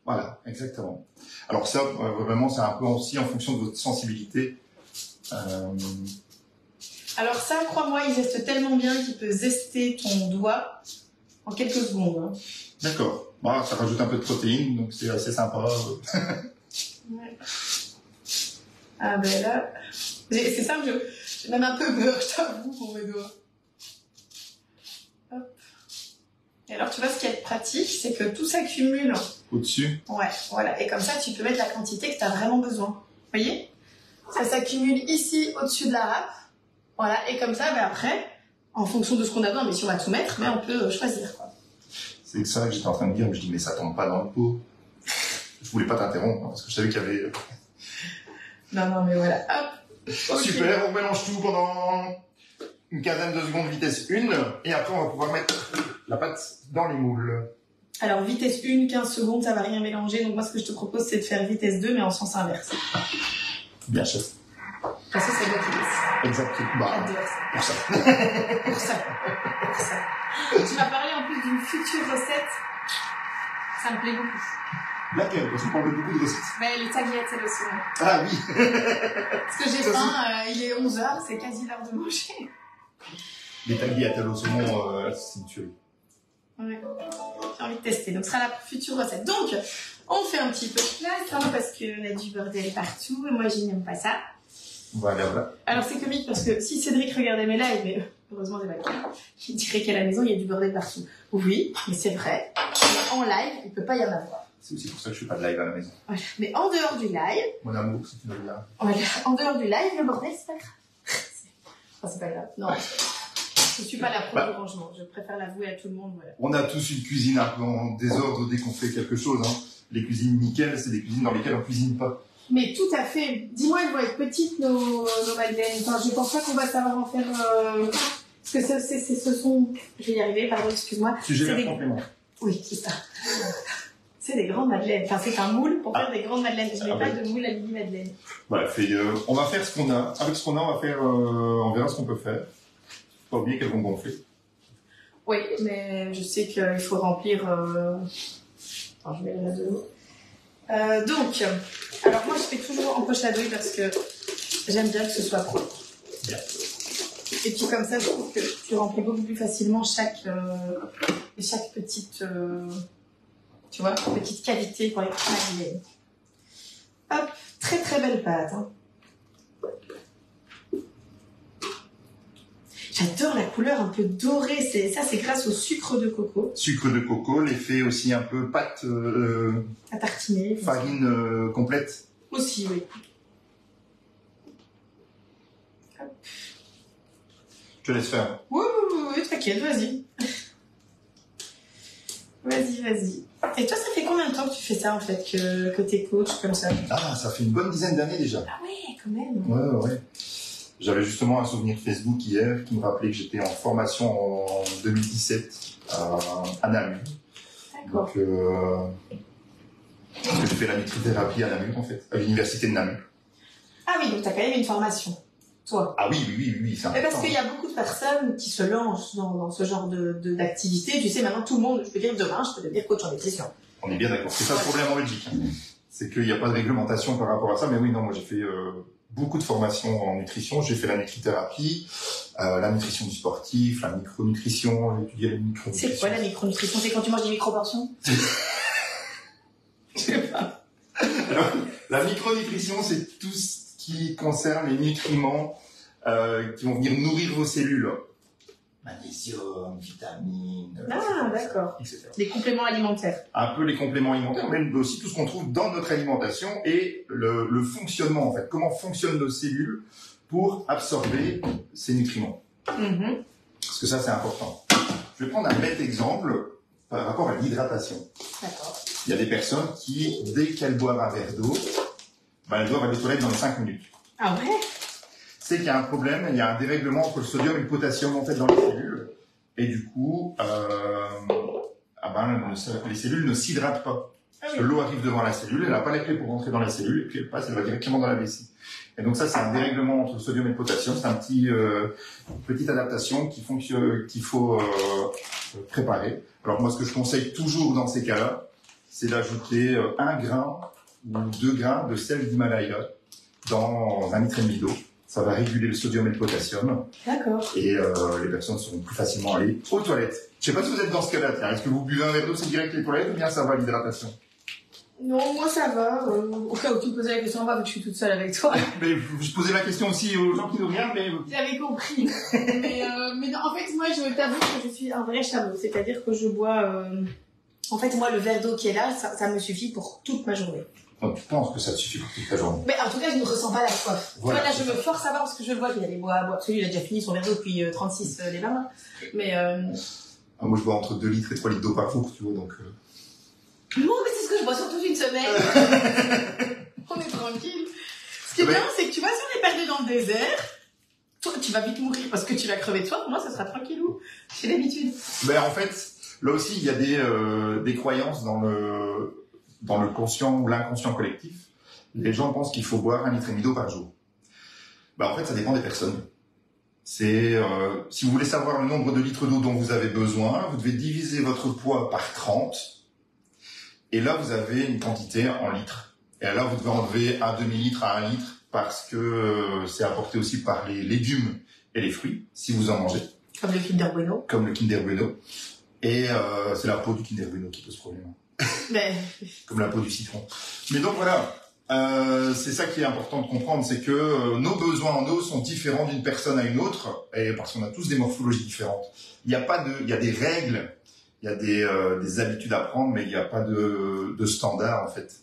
Voilà, exactement. Alors ça, vraiment, c'est un peu aussi en fonction de votre sensibilité. Alors ça, crois-moi, il zeste tellement bien qu'il peut zester ton doigt en quelques secondes. Hein. D'accord. Bon, ça rajoute un peu de protéines, donc c'est assez sympa. Ouais. Ah ben là, c'est simple, j'ai même un peu peur, je t'avoue, pour mes doigts. Hop. Et alors tu vois, ce qui est pratique, c'est que tout s'accumule. Au-dessus? Ouais, voilà. Et comme ça, tu peux mettre la quantité que tu as vraiment besoin. Vous voyez? Ça s'accumule ici, au-dessus de la râpe. Voilà, et comme ça, ben après, en fonction de ce qu'on a besoin, mais si on va tout mettre, ben on peut choisir. Quoi. C'est ça que j'étais en train de dire, mais je dis, mais ça tombe pas dans le pot. Je voulais pas t'interrompre, parce que je savais qu'il y avait... Non, mais voilà, hop. Okay. Super, on mélange tout pendant une quinzaine de secondes, vitesse 1, et après on va pouvoir mettre la pâte dans les moules. Alors vitesse 1, 15 secondes, ça va rien mélanger, donc moi ce que je te propose c'est de faire vitesse 2, mais en sens inverse. Bien chef. Parce que c'est moi qui décide. Exactement. Bah, pour ça. Pour ça. Tu m'as parlé en plus d'une future recette, ça me plaît beaucoup. Laquelle? Parce qu'on parle de beaucoup de recettes. Les tagliatelles au saumon. Ah oui. Parce que j'ai faim, il est 11h, c'est quasi l'heure de manger. Les tagliatelles au saumon, c'est une tuerie. Ouais. J'ai envie de tester. Donc, ce sera la future recette. Donc, on fait un petit peu de place, hein, parce qu'on a du bordel partout, et moi, je n'aime pas ça. Voilà. Alors, c'est comique parce que si Cédric regardait mes lives, mais heureusement, c'est pas le cas, il dirait qu'à la maison, il y a du bordel partout. Oui, mais c'est vrai. Mais en live, il peut pas y en avoir. C'est aussi pour ça que je fais pas de live à la maison. Voilà. Mais en dehors du live... Mon amour, si tu veux bien. Voilà. En dehors du live, le bordel, c'est pas grave. Enfin, c'est pas grave. Non. Je suis pas la pro du rangement. Je préfère l'avouer à tout le monde. Voilà. On a tous une cuisine un peu en désordre dès qu'on fait quelque chose. Hein. Les cuisines nickel, c'est des cuisines dans lesquelles on cuisine pas. Mais tout à fait. Dis-moi, elles vont être petites, nos madeleines. Enfin, je pense pas qu'on va savoir en faire... Parce que ce sont... Je vais y arriver, pardon, excuse-moi. Sujet vers complément. Oui, c'est ça. C'est des grandes madeleines. Enfin, c'est un moule pour faire des grandes madeleines. Je n'ai pas de moule à mini-madeleine. Voilà, on va faire ce qu'on a. Avec ce qu'on a, on va faire... on verra ce qu'on peut faire. Faut pas oublier qu'elles vont gonfler. Oui, mais je sais qu'il faut remplir... Attends, je mets la de l'eau. Donc, alors moi je fais toujours en poche à douille parce que j'aime bien que ce soit propre. Bien. Et puis comme ça, je trouve que tu remplis beaucoup plus facilement chaque petite, tu vois, petite cavité pour les madeleines. Hop, très très belle pâte. Hein. J'adore la couleur un peu dorée. Ça, c'est grâce au sucre de coco. Sucre de coco, l'effet aussi un peu pâte à tartiner. Farine complète. Aussi, oui. Hop. Je te laisse faire. Oui, t'inquiète, vas-y. Vas-y. Et toi, ça fait combien de temps que tu fais ça, en fait, que t'es coach comme ça? Ah, ça fait une bonne dizaine d'années déjà. Ah ouais, quand même. Ouais. J'avais justement un souvenir Facebook hier qui me rappelait que j'étais en formation en 2017 à Namur. D'accord. Donc, j'ai fait la nutrithérapie à Namur, en fait, à l'université de Namur. Ah oui, donc t'as quand même une formation, toi. Ah oui, c'est important. Parce qu'il y a beaucoup de personnes qui se lancent dans ce genre d'activité. Tu sais, maintenant, tout le monde, je peux dire demain, je peux devenir coach en nutrition. On est bien d'accord. C'est ça le problème en Belgique. Hein. C'est qu'il n'y a pas de réglementation par rapport à ça. Mais oui, non, moi j'ai fait beaucoup de formations en nutrition. J'ai fait la nutrithérapie, la nutrition du sportif, la micronutrition, j'ai étudié la micronutrition. C'est quoi la micronutrition? C'est quand tu manges des micro-portions? Je sais pas. Alors, la micronutrition, c'est tout ce qui concerne les nutriments qui vont venir nourrir vos cellules. Magnésium, vitamines, d'accord. etc. Des compléments alimentaires. Un peu les compléments alimentaires, mais aussi tout ce qu'on trouve dans notre alimentation et le fonctionnement, en fait. Comment fonctionnent nos cellules pour absorber ces nutriments. Parce que ça, c'est important. Je vais prendre un bête exemple par rapport à l'hydratation. D'accord. Il y a des personnes qui, dès qu'elles boivent un verre d'eau, elles doivent aller aux toilettes dans les 5 minutes. Ah ouais? C'est qu'il y a un problème, il y a un dérèglement entre le sodium et le potassium en fait dans les cellules, et du coup, les cellules ne s'hydratent pas. Parce que l'eau arrive devant la cellule, elle n'a pas les clés pour rentrer dans la cellule, et puis elle passe, elle va directement dans la vessie. Et donc ça, c'est un dérèglement entre le sodium et le potassium, c'est une petite adaptation qu'il faut préparer. Alors moi, ce que je conseille toujours dans ces cas-là, c'est d'ajouter 1 grain ou 2 grains de sel d'Himalaya dans 1,5 litre d'eau. Ça va réguler le sodium et le potassium. D'accord. Et les personnes seront plus facilement allées aux toilettes. Je sais pas si vous êtes dans ce cas-là. Est-ce que vous buvez un verre d'eau, c'est direct les toilettes ou bien ça va l'hydratation? Non, moi ça va. Au cas où tu me posais la question, vu que je suis toute seule avec toi. Mais je posais la question aussi aux gens qui nous regardent, mais... J'avais compris. mais non, en fait, moi je t'avoue que je suis un vrai chameau. C'est-à-dire que je bois... En fait, moi, le verre d'eau qui est là, ça me suffit pour toute ma journée. Donc, tu penses que ça te suffit pour toute ta journée? Mais en tout cas, je ne ressens pas la soif. Voilà, là, je me force à boire parce que je le vois qu'il a les bois à boire. Parce que lui, il a déjà fini son verre d'eau depuis 36 les mains. Mais moi, je bois entre 2 litres et 3 litres d'eau par jour, tu vois, donc... Non, mais c'est ce que je bois sur toute une semaine. On est tranquille. Ce qui est bien, c'est que tu vois, si on est perdu dans le désert, toi, tu vas vite mourir parce que tu vas crever de soif. Moi, ça sera tranquillou. J'ai l'habitude. Ben, en fait, là aussi, il y a des croyances dans le conscient ou l'inconscient collectif. Les gens pensent qu'il faut boire 1,5 litre d'eau par jour. Ben, en fait, ça dépend des personnes. Si vous voulez savoir le nombre de litres d'eau dont vous avez besoin, vous devez diviser votre poids par 30. Et là, vous avez une quantité en litres. Et là, vous devez enlever un demi-litre à 1 litre parce que c'est apporté aussi par les légumes et les fruits, si vous en mangez. Comme le Kinder Bueno. Comme le Kinder Bueno. Et c'est la peau du Kinder Bueno qui pose problème. Mais... Comme la peau du citron. Mais donc voilà, c'est ça qui est important de comprendre, c'est que nos besoins en eau sont différents d'une personne à une autre, et parce qu'on a tous des morphologies différentes. Il y a des règles, il y a des habitudes à prendre, mais il n'y a pas de standard en fait.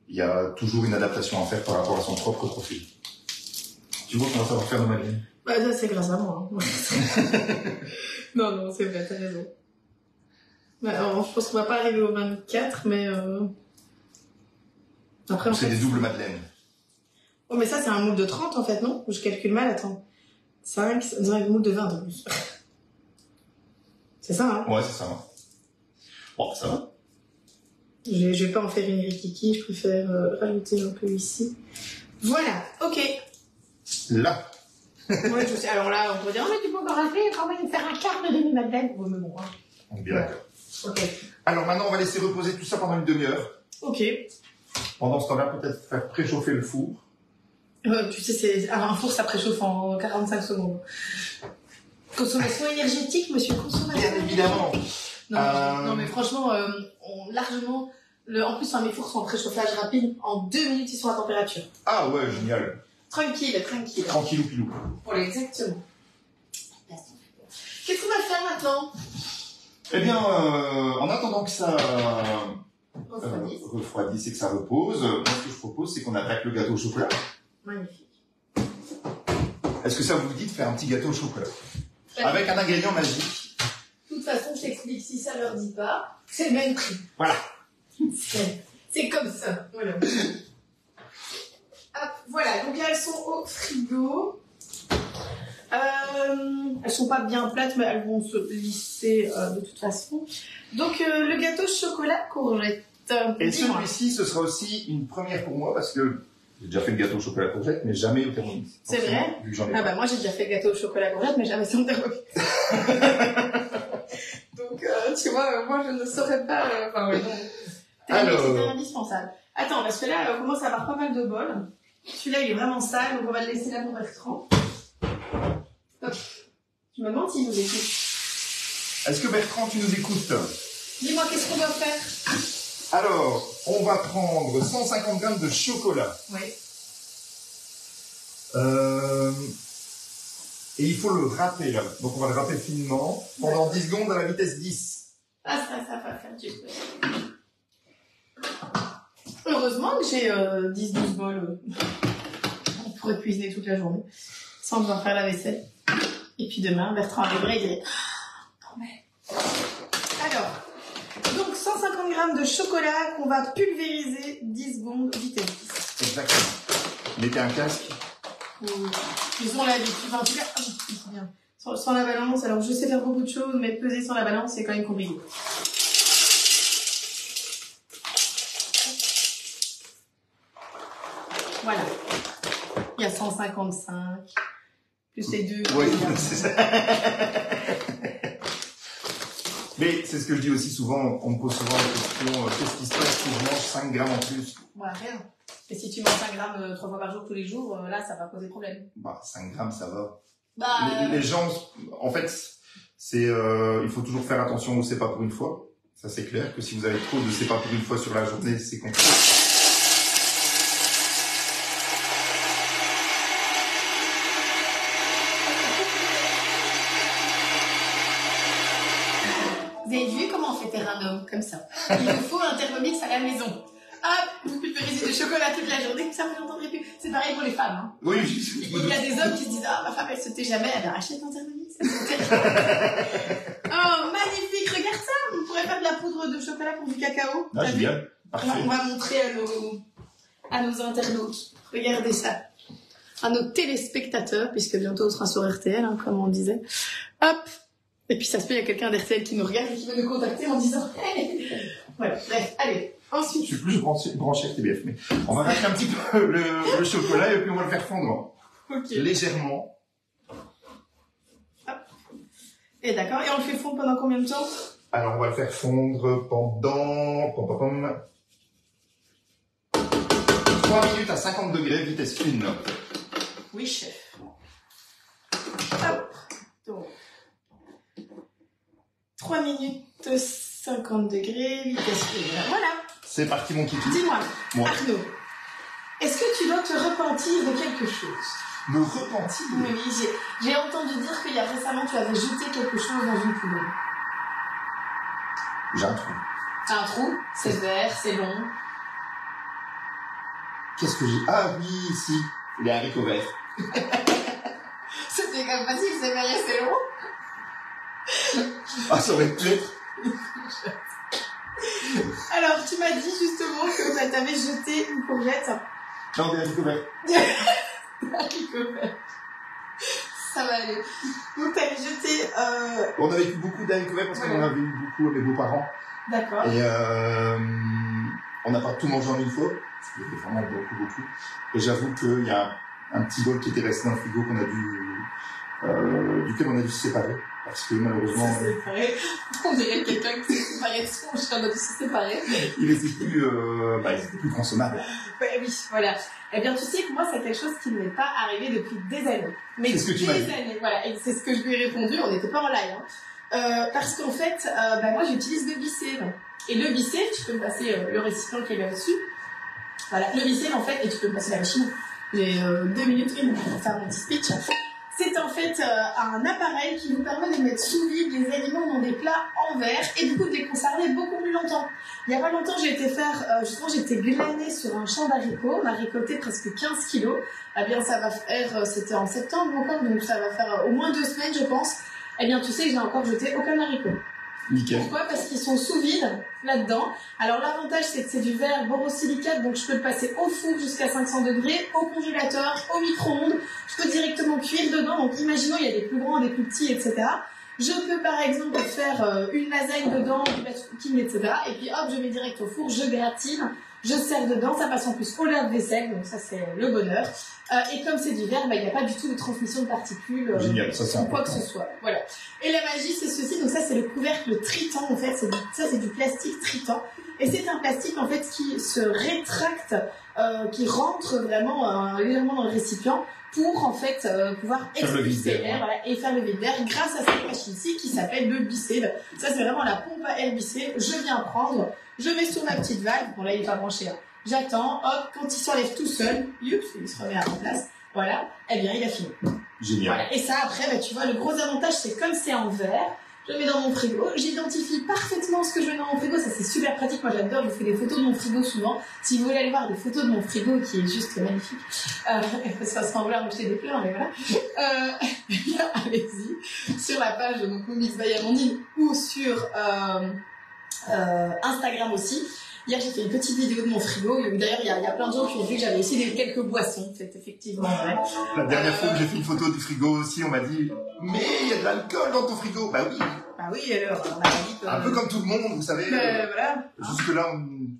Il y a toujours une adaptation à faire par rapport à son propre profil. Tu vois comment ça va faire de ma vie? Bah, ça, c'est grâce à moi. Hein. non, c'est vrai, t'as raison. Bah, alors, je pense qu'on va pas arriver au 24, mais après, c'est des doubles madeleines. Oh, mais ça, c'est un moule de 30 en fait, non? Je calcule mal, attends. 5, ça dirait un moule de 20 en plus. C'est ça, hein? Ouais, c'est ça. Bon, ça va. Je vais pas en faire une rikiki, je préfère rajouter un peu ici. Voilà, ok. Là. Ouais, je sais. Alors là, on pourrait dire, oh, mais tu peux encore rajouter quand même faire un quart de demi-madeleine. Ouais, mais bon, hein. On est bien d'accord. Ok. Alors maintenant, on va laisser reposer tout ça pendant une demi-heure. Ok. Pendant ce temps-là, peut-être faire préchauffer le four. Tu sais, un four, ça préchauffe en 45 secondes. Consommation énergétique, monsieur consommateur. Bien évidemment. Non, mais franchement, largement... en plus, mes fours sont en préchauffage rapide. En 2 minutes, ils sont à température. Ah ouais, génial. Tranquille. Tranquillou pilou. Voilà, exactement. Qu'est-ce qu'on va faire maintenant? Eh bien, en attendant que ça refroidisse et que ça repose, moi ce que je propose, c'est qu'on attaque le gâteau au chocolat. Magnifique. Est-ce que ça vous dit de faire un petit gâteau au chocolat? Avec un ingrédient magique. De toute façon, je t'explique, si ça leur dit pas, c'est le même prix. Voilà. C'est comme ça. Voilà. Hop, voilà, donc là elles sont au frigo. Elles sont pas bien plates, mais elles vont se lisser de toute façon. Donc le gâteau chocolat courgette. Et celui-ci, ce sera aussi une première pour moi parce que j'ai déjà fait le gâteau au chocolat courgette, mais jamais au thermomix. C'est vrai? Vu que j'en ai Ah pas. bah moi j'ai déjà fait le gâteau au chocolat courgette, mais jamais sans thermomix. Donc tu vois, moi je ne saurais pas. Enfin ouais, non. Alors. C'est indispensable. Attends, parce que là on commence à avoir pas mal de bols. Celui-là il est vraiment sale, donc on va le laisser là pour Bertrand. Hop. Tu me demandes s'il nous écoute. Est-ce que Bertrand, tu nous écoutes? Dis-moi, qu'est-ce qu'on doit faire? Alors, on va prendre 150 grammes de chocolat. Oui. Et il faut le râper là. Donc on va le râper finement pendant 10 secondes à la vitesse 10. Ah, ça va faire du bruit. Heureusement que j'ai 10-12 bols. On pourrait cuisiner toute la journée sans devoir faire la vaisselle. Et puis demain, Bertrand arriverait et dirait non mais. Alors, donc 150 grammes de chocolat qu'on va pulvériser 10 secondes vitesse 10. Exactement. Mettez un casque. Ils ont l'habitude, en tout cas, c'est bien. Sans la balance, alors je sais faire beaucoup de choses, mais peser sans la balance, c'est quand même compliqué. Voilà. Il y a 155, plus les deux. Oui, c'est ça. Mais c'est ce que je dis aussi souvent, on me pose souvent la question, qu'est-ce qui se passe si je mange 5 grammes en plus? Ouais, rien. Et si tu manges 5 grammes 3 fois par jour tous les jours, là, ça va poser problème. Bah, 5 grammes, ça va. Bah, Les gens, en fait, il faut toujours faire attention au c'est pas pour une fois. Ça, c'est clair que si vous avez trop de c'est pas pour une fois sur la journée, c'est compliqué. Vous avez vu comment on fait terre un homme, comme ça. Il nous faut un thermomix à la maison. Hop, vous pulvérisez du chocolat toute la journée, ça vous n'entendrez plus. C'est pareil pour les femmes. Hein. Oui, il y a des hommes qui se disent, ah, ma femme, elle se tait jamais, elle achète un thermomix. Oh, magnifique, regarde ça. On pourrait faire de la poudre de chocolat pour du cacao. Ah, génial. Parfait. On va montrer à nos internautes. Regardez ça. À nos téléspectateurs, puisque bientôt on sera sur RTL, hein, comme on disait. Hop. Et puis ça se peut, il y a quelqu'un d'RTL qui nous regarde et qui veut nous contacter en disant hey. Voilà, bref, allez, ensuite. Je suis plus branché RTBF, mais on va mettre un petit peu le chocolat et puis on va le faire fondre. Okay. Légèrement. Hop. Et d'accord, et on le fait fondre pendant combien de temps? Alors on va le faire fondre pendant 3 minutes à 50 degrés, vitesse 1. Oui, chef. Hop. Donc. 3 minutes 50 degrés, vitesse 1. Voilà. C'est parti, mon kiki. Dis-moi, Moi. Arnaud, est-ce que tu dois te repentir de quelque chose? Me repentir? Oui, j'ai entendu dire qu'il y a récemment, tu avais jeté quelque chose dans une poubelle. J'ai un trou. T'as un trou? C'est vert, c'est long. Qu'est-ce que j'ai? Ah oui, si. Les haricots verts. C'était quand même facile, c'est vert et c'est long. Ah, ça aurait pu être. Alors, tu m'as dit justement que bah, t'avais jeté une courgette. Non, des haricots verts. Des haricots verts. Ça va aller. Donc, t'avais jeté... On avait eu beaucoup d'haricots verts parce qu'on en avait eu beaucoup à mes beaux-parents. D'accord. Et on n'a pas tout mangé en une fois. Parce qu'il y avait vraiment beaucoup. Et j'avoue qu'il y a un petit bol qui était resté dans le frigo duquel on a dû se séparer. Parce que malheureusement... On dirait quelqu'un qui s'est séparé de son, on a dû se séparer. Il était plus consommable. Ouais, oui, voilà. Eh bien, tu sais que moi, c'est quelque chose qui ne m'est pas arrivé depuis des années. Mais c'est ce que tu m'as dit. Années, voilà. Et c'est ce que je lui ai répondu, on n'était pas en live. Parce qu'en fait, moi, j'utilise le Bicève. Et le Bicève, tu peux me passer le récipient qui est là-dessus. Voilà, le Bicève, en fait, et tu peux me passer la machine. J'ai 2 minutes pour faire mon petit speech. C'est en fait un appareil qui vous permet de mettre sous vide les aliments dans des plats en verre et du coup de les conserver beaucoup plus longtemps. Il n'y a pas longtemps, j'ai été faire, justement, j'étais glanée sur un champ d'haricots. On a récolté presque 15 kilos. Eh bien, ça va faire, c'était en septembre encore, donc ça va faire au moins 2 semaines, je pense. Eh bien, tu sais que je n'ai encore jeté aucun haricot. Nickel. Pourquoi? Parce qu'ils sont sous vide là-dedans. Alors l'avantage c'est que c'est du verre borosilicate, donc je peux le passer au four jusqu'à 500 degrés, au congélateur, au micro-ondes. Je peux directement cuire dedans. Donc imaginons il y a des plus grands, des plus petits, etc. Je peux par exemple faire une lasagne dedans, du batch cooking, etc. Et puis hop, je mets direct au four, je gratine, je sers dedans. Ça passe en plus au lave-vaisselle, donc ça c'est le bonheur. Et comme c'est du verre, il n'y a pas du tout de transmission de particules. Génial, ça c'est ou quoi que ce soit. Voilà. Et la magie, c'est ceci. Donc ça, c'est le couvercle Tritan. En fait, ça c'est du plastique Tritan. Et c'est un plastique en fait qui se rétracte, qui rentre vraiment légèrement dans le récipient pour en fait pouvoir expulser l'air, voilà, et faire le vide d'air grâce à cette machine-ci qui s'appelle le Bicève. Ça c'est vraiment la pompe à air Bicève. Je viens prendre, je mets sur ma petite valve. Bon là il est pas branché. Hein. J'attends, hop, quand il s'enlève tout seul, youps, il se remet à la place, voilà, eh bien, il a fini. Génial. Voilà. Et ça, après, tu vois, le gros avantage, c'est comme c'est en verre, je le mets dans mon frigo, j'identifie parfaitement ce que je mets dans mon frigo, ça c'est super pratique, moi j'adore, je fais des photos de mon frigo souvent. Si vous voulez aller voir des photos de mon frigo, qui est juste magnifique, ça sera vouloir me jeter des fleurs, mais voilà, là, allez-y, sur la page de mon Mix by Amandine, ou sur Instagram aussi. Hier, j'ai fait une petite vidéo de mon frigo. D'ailleurs, il y a plein de gens qui ont vu que j'avais aussi quelques boissons. C'est effectivement vrai. La dernière fois que j'ai fait une photo du frigo aussi, on m'a dit « Mais il y a de l'alcool dans ton frigo !» Bah oui. Bah oui, alors, on a dit que... Un peu comme tout le monde, vous savez. Voilà. Jusque-là,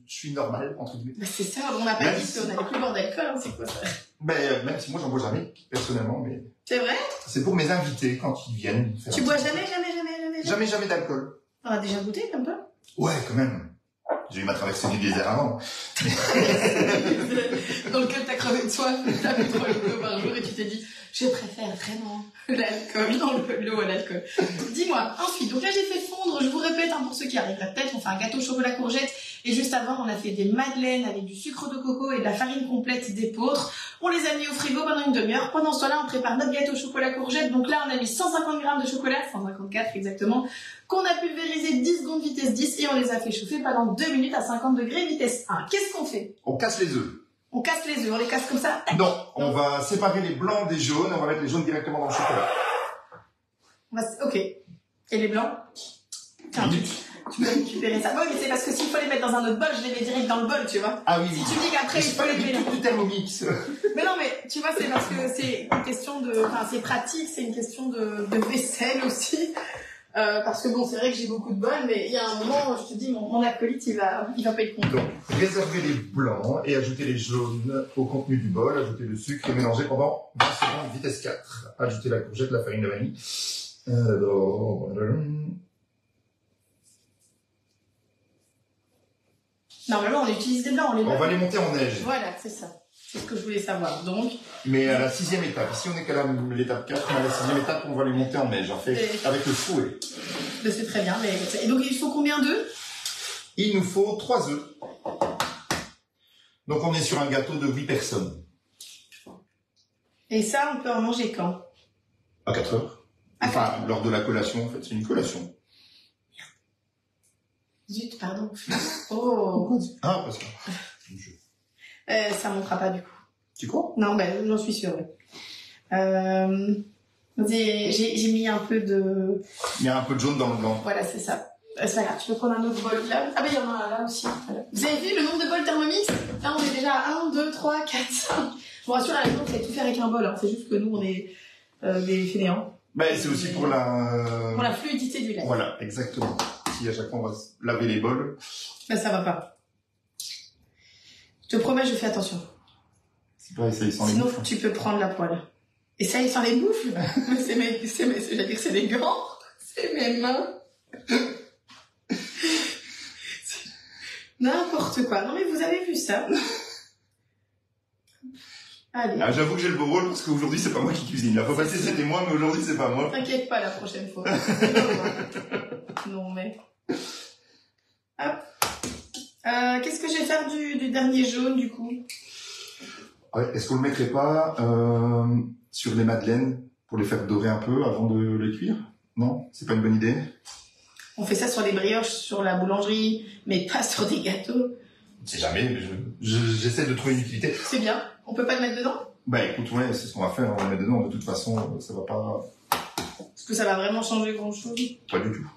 je suis normal, entre guillemets. Bah c'est ça, on n'a pas dit qu'on allait plus boire d'alcool, hein, c'est quoi ça? Même si moi, j'en bois jamais, personnellement, mais... C'est vrai? C'est pour mes invités, quand ils viennent. Tu bois jamais? Jamais d'alcool. On a déjà goûté, comme toi? Ouais, quand même. J'ai eu ma traversée du désert avant. Dans lequel t'as crevé de soif, t'as bu 3 litres par jour et tu t'es dit, je préfère vraiment l'alcool dans l'eau à l'alcool. Dis-moi, ensuite, donc là j'ai fait fondre, je vous répète, hein, pour ceux qui arrivent à tête, on fait un gâteau chocolat courgette et juste avant on a fait des madeleines avec du sucre de coco et de la farine complète d'épeautre. On les a mis au frigo pendant une demi-heure. Pendant ce temps-là, on prépare notre gâteau chocolat courgette. Donc là, on a mis 150 grammes de chocolat, 154 exactement, qu'on a pulvérisé 10 secondes vitesse 10 et on les a fait chauffer pendant 2 minutes à 50 degrés vitesse 1. Qu'est-ce qu'on fait? On casse les œufs. On casse les œufs, on les casse comme ça? Non, on va séparer les blancs des jaunes, on va mettre les jaunes directement dans le chocolat. Ok. Et les blancs? Tiens, tu peux récupérer ça. Oui, mais c'est parce que s'il faut les mettre dans un autre bol, je les mets direct dans le bol, tu vois. Ah oui, si tu dis qu'après, il faut les mettre du Thermomix. Mais non, mais tu vois, c'est parce que c'est une question de... Enfin, c'est pratique, c'est une question de vaisselle aussi. Parce que bon, c'est vrai que j'ai beaucoup de bols, mais il y a un moment, je te dis, mon acolyte, il va pas être content. Donc, réservez les blancs et ajoutez les jaunes au contenu du bol, ajoutez le sucre et mélangez pendant 20 secondes, vitesse 4. Ajoutez la courgette, la farine de vanille. Normalement, on utilise des blancs, on va les monter en neige. Voilà, c'est ça. C'est ce que je voulais savoir. Donc. Mais à la 6e étape, ici on est qu'à l'étape 4, mais à la 6e étape, on va les monter en neige, en fait, avec le fouet. C'est très bien. Et donc, il faut combien d'œufs? Il nous faut 3 œufs. Donc, on est sur un gâteau de 8 personnes. Et ça, on peut en manger quand? À 4 heures. Enfin, lors de la collation, en fait, c'est une collation. Zut, pardon. Oh. Ah, parce que... ça montera pas du coup. Tu crois? Non, ben j'en suis sûre. Oui. J'ai mis un peu de... Il y a un peu de jaune dans le blanc. Voilà, c'est ça. C'est pas grave, tu peux prendre un autre bol là. Ah ben il y en a un là aussi. Voilà. Vous avez vu le nombre de bols Thermomix? Là on est déjà à 1, 2, 3, 4, 5. Je vous rassure, à la maison, vous savez tout faire avec un bol. Hein. C'est juste que nous on est des fainéants. Ben, c'est aussi pour la... Pour la fluidité du lait. Voilà, exactement. Si à chaque fois on va laver les bols... Ben ça va pas. Je te promets, je fais attention. C'est pas, ça, il sent les Sinon, bouffes. tu peux prendre la poêle. Et ça, il sent les bouffes. J'allais dire, c'est des gants. C'est mes mains. N'importe quoi. Non, mais vous avez vu ça? Allez. Ah, j'avoue que j'ai le beau rôle parce qu'aujourd'hui, c'est pas moi qui cuisine. La fois passée, c'était moi, mais aujourd'hui, c'est pas moi. T'inquiète pas la prochaine fois. Non, mais... Hop. Qu'est-ce que je vais faire du dernier jaune, du coup? Ouais, est-ce qu'on le mettrait pas sur les madeleines pour les faire dorer un peu avant de les cuire? Non? C'est pas une bonne idée? On fait ça sur les brioches, sur la boulangerie, mais pas sur des gâteaux. Je sais jamais, mais j'essaie de trouver une utilité. C'est bien. On peut pas le mettre dedans? Bah écoute, ouais, c'est ce qu'on va faire, on va le mettre dedans. De toute façon, ça va pas... Est-ce que ça va vraiment changer grand-chose? Pas du tout.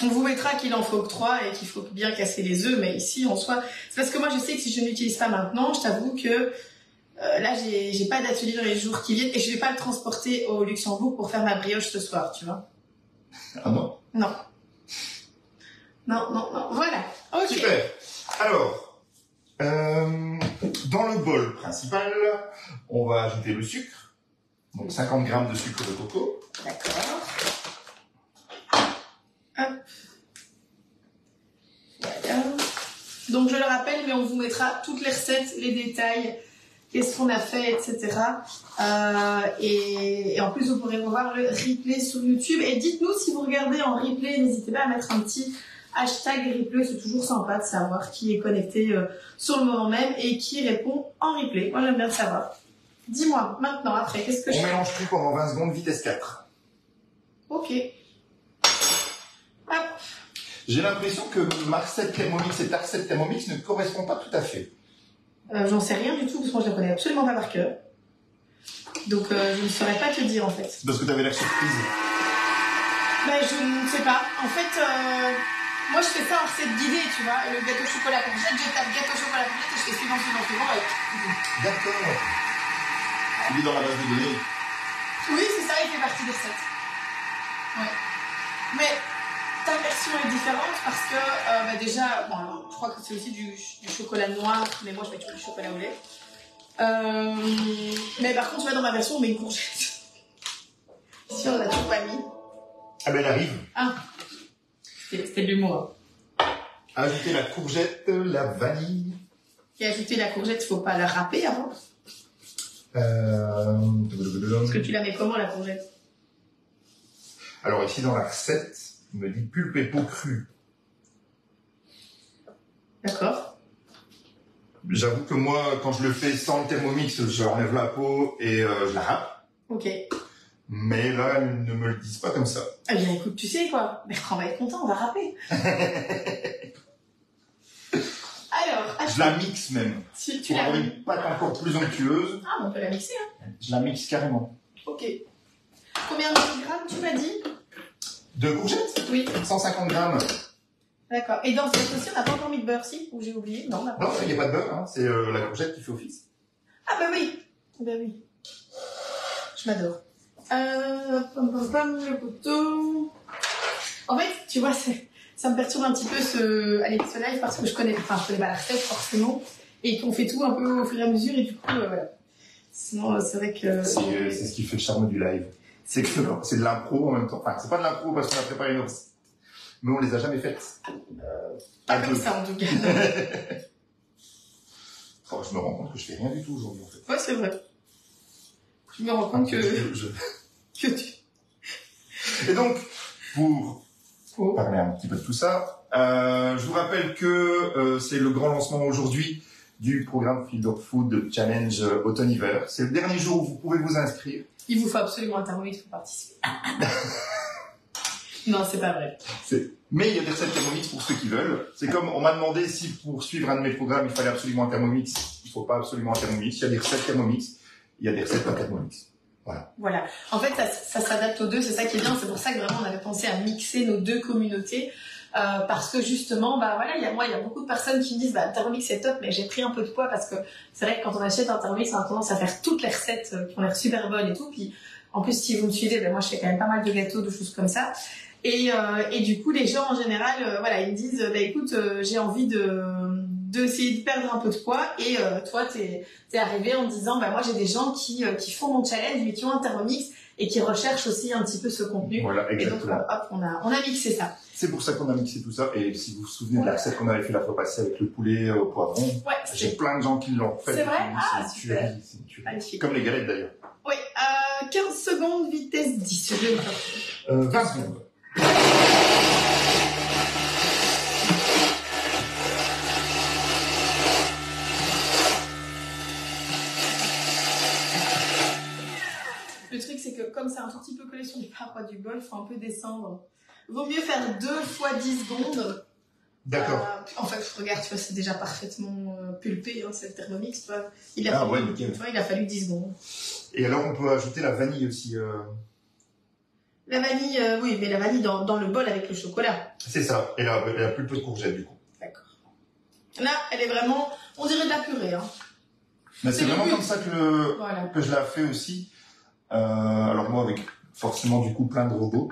On vous mettra qu'il en faut que 3 et qu'il faut bien casser les œufs, mais ici, en soi... C'est parce que moi, je sais que si je n'utilise pas maintenant, je t'avoue que là, j'ai pas d'atelier dans les jours qui viennent et je vais pas le transporter au Luxembourg pour faire ma brioche ce soir, tu vois. Ah non? Non. Non, non, non. Voilà. Ok. Super. Alors, dans le bol principal, on va ajouter le sucre. Donc 50 g de sucre de coco. D'accord. Hop. Voilà. Donc je le rappelle, mais on vous mettra toutes les recettes, les détails, qu'est-ce qu'on a fait, etc. Et en plus, vous pourrez revoir le replay sur YouTube. Et dites-nous si vous regardez en replay, n'hésitez pas à mettre un petit hashtag replay. C'est toujours sympa de savoir qui est connecté sur le moment même et qui répond en replay. Moi, j'aime bien le savoir. Dis-moi, maintenant, après, qu'est-ce que je fais? On mélange tout pendant 20 secondes, vitesse 4. Ok. Hop. J'ai l'impression que ma recette Thermomix et ta recette Thermomix ne correspondent pas tout à fait. J'en sais rien du tout, parce que moi je la connais absolument pas par cœur. Donc je ne saurais pas te dire en fait. C'est parce que tu avais l'air surprise. Ben je ne sais pas. En fait, moi je fais ça en recette guidée, tu vois. Le gâteau chocolat courgette, je tape gâteau chocolat courgette et je fais suivant. Et... D'accord. Il est dans la base de données. Oui, c'est ça, il fait partie des recettes. Ouais. Mais ta version est différente parce que bah déjà, bon, alors, je crois que c'est aussi du chocolat noir, mais moi je mets toujours du chocolat au lait. Mais par contre, tu vois, dans ma version, on met une courgette. Si on a toujours pas mis. Ah ben elle arrive. Ah, c'était de l'humour. Ajouter la courgette, la vanille. Et ajouter la courgette, faut pas la râper avant. Parce que tu la mets comment la courgette? Alors ici dans la recette, il me dit pulpe et peau crue. D'accord. J'avoue que moi, quand je le fais sans le Thermomix, je enlève la peau et je la râpe. Ok. Mais là, ils ne me le disent pas comme ça. Eh bien, écoute, tu sais quoi? Bertrand va être content, on va râper. Alors, je la mixe même. Si tu pour avoir une pâte encore plus onctueuse. Ah, on peut la mixer, hein. Je la mixe carrément. Ok. Combien de grammes tu m'as dit? De courgettes? Oui. 150 grammes. D'accord. Et dans cette aussi, on n'a pas encore mis de beurre, si? Ou j'ai oublié? Non, non, il n'y a pas de beurre, hein. C'est la courgette qui fait office. Ah bah oui. Bah oui. Je m'adore. Le couteau. En fait, tu vois, ça me perturbe un petit peu ce live parce que je connais pas la recette forcément et qu'on fait tout un peu au fur et à mesure et du coup, voilà. Sinon, c'est vrai que... C'est ce qui fait le charme du live. C'est que c'est de l'impro en même temps. Enfin, c'est pas de l'impro parce qu'on a préparé nos recettes, mais on les a jamais faites. Pas comme ça en tout cas. Oh, je me rends compte que je fais rien du tout aujourd'hui en fait. Ouais, c'est vrai. Je me rends compte que tu... Et donc, pour parler un petit peu de tout ça, je vous rappelle que c'est le grand lancement aujourd'hui du programme Field of Food Challenge Automne-Hiver. C'est le dernier jour où vous pouvez vous inscrire. Il vous faut absolument un Thermomix pour participer. Non, c'est pas vrai. Mais il y a des recettes Thermomix pour ceux qui veulent. C'est comme on m'a demandé si pour suivre un de mes programmes, il fallait absolument un Thermomix. Il ne faut pas absolument un Thermomix. Il y a des recettes Thermomix. Il y a des recettes pas Thermomix. Voilà. En fait, ça s'adapte aux deux. C'est ça qui est bien. C'est pour ça que vraiment on avait pensé à mixer nos deux communautés. Parce que justement, bah voilà, il y a beaucoup de personnes qui me disent, bah, Thermomix c'est top, mais j'ai pris un peu de poids parce que c'est vrai que quand on achète un Thermomix, on a tendance à faire toutes les recettes qui ont l'air super bonnes et tout. Puis, en plus, si vous me suivez, bah, moi, je fais quand même pas mal de gâteaux, de choses comme ça. Et du coup, les gens, en général, voilà, ils me disent, bah, écoute, j'ai envie de d'essayer de perdre un peu de poids et toi t'es arrivé en disant bah moi j'ai des gens qui font mon challenge mais qui ont un Thermomix et qui recherchent aussi un petit peu ce contenu. Voilà, exactement. Et donc hop, on a mixé ça. C'est pour ça qu'on a mixé tout ça. Et si vous vous souvenez de la recette qu'on avait fait la fois passée avec le poulet au poivron, j'ai plein de gens qui l'ont fait. C'est vrai? Ah, super. C'est une tuerie. Comme les galettes d'ailleurs. Oui, 15 secondes, vitesse 10. Je vais vous faire 20 secondes. Le truc, c'est que comme c'est un tout petit peu collé sur les parois du bol, il faut un peu descendre. Vaut mieux faire 2 fois 10 secondes. D'accord. En fait, regarde, tu vois, c'est déjà parfaitement pulpé, hein, c'est le Thermomix, tu vois. Il a fallu 10 secondes. Et alors, on peut ajouter la vanille aussi. La vanille, oui, mais la vanille dans le bol avec le chocolat. C'est ça. Elle a plus peu de courgettes, du coup. D'accord. Là, elle est vraiment, on dirait de la purée, hein. Mais c'est vraiment comme ça que je l'ai fait aussi. Alors moi, avec forcément du coup plein de robots.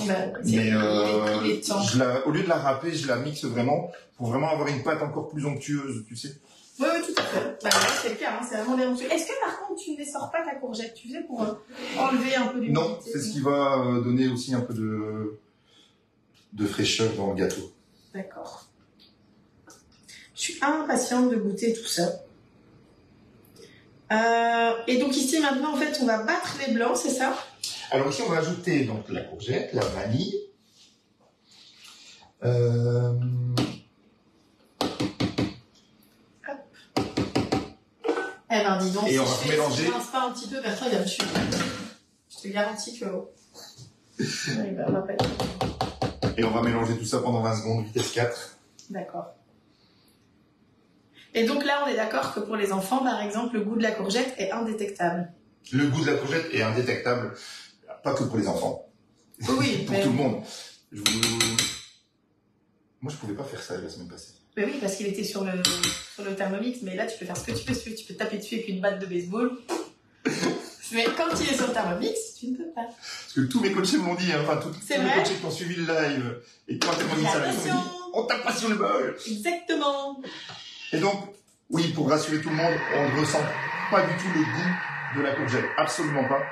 Mais il est temps. Au lieu de la râper, je la mixe vraiment pour vraiment avoir une pâte encore plus onctueuse, tu sais. Oui, tout à fait. Bah, c'est le cas, hein, c'est vraiment bien onctueux. Est-ce que par contre tu ne sors pas ta courgette, tu sais, pour enlever un peu d'humidité? Non, c'est ce qui va donner aussi un peu de fraîcheur dans le gâteau. D'accord. Je suis impatiente de goûter tout ça. Et donc ici maintenant en fait on va battre les blancs, c'est ça? Alors ici on va ajouter donc la courgette, la vanille. Eh ben dis donc, et si on va mélanger. Si je pas un petit peu, Bertrand il va me tuer. Je te garantis que... Et on va mélanger tout ça pendant 20 secondes, vitesse 4. D'accord. Et donc là, on est d'accord que pour les enfants, par exemple, le goût de la courgette est indétectable. Le goût de la courgette est indétectable, pas que pour les enfants. Oui, pour tout le monde. Moi, je pouvais pas faire ça la semaine passée. Mais oui, parce qu'il était sur le Thermomix, mais là, tu peux faire ce que tu veux. Tu peux taper dessus avec une batte de baseball. Mais quand il est sur le Thermomix, tu ne peux pas. Parce que tous mes coachés m'ont dit, hein, tous mes coachés qui ont suivi le live, et quand ils m'ont dit ça, ils m'ont dit, on tape pas sur le bol. Exactement. Et donc, oui, pour rassurer tout le monde, on ne ressent pas du tout le goût de la courgette. Absolument pas.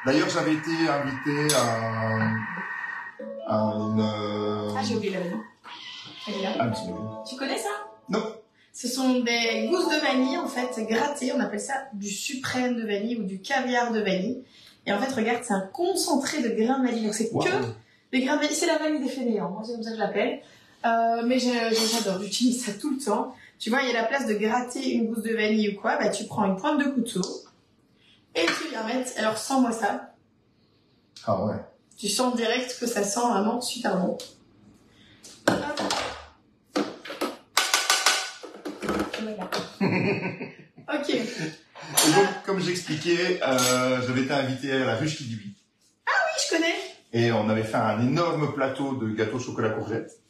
D'ailleurs, j'avais été invité à une... Ah, j'ai oublié la vanille. Elle est là. Ah, absolument. Tu connais ça? Non. Ce sont des gousses de vanille, en fait, grattées. On appelle ça du suprême de vanille ou du caviar de vanille. Et en fait, regarde, c'est un concentré de grains de vanille. Donc, c'est que des grains de vanille. C'est la vanille des fainéants. Moi, c'est comme ça que je l'appelle. Mais j'adore. J'utilise ça tout le temps. Tu vois, il y a la place de gratter une gousse de vanille ou quoi. Bah, tu prends une pointe de couteau et tu viens mettre. Alors, sens-moi ça. Ah ouais. Tu sens direct que ça sent vraiment super bon. Hop. Ok. Et donc, comme j'expliquais, j'avais été invité à la ruche qui dit oui. Ah oui, je connais. Et on avait fait un énorme plateau de gâteau chocolat courgette.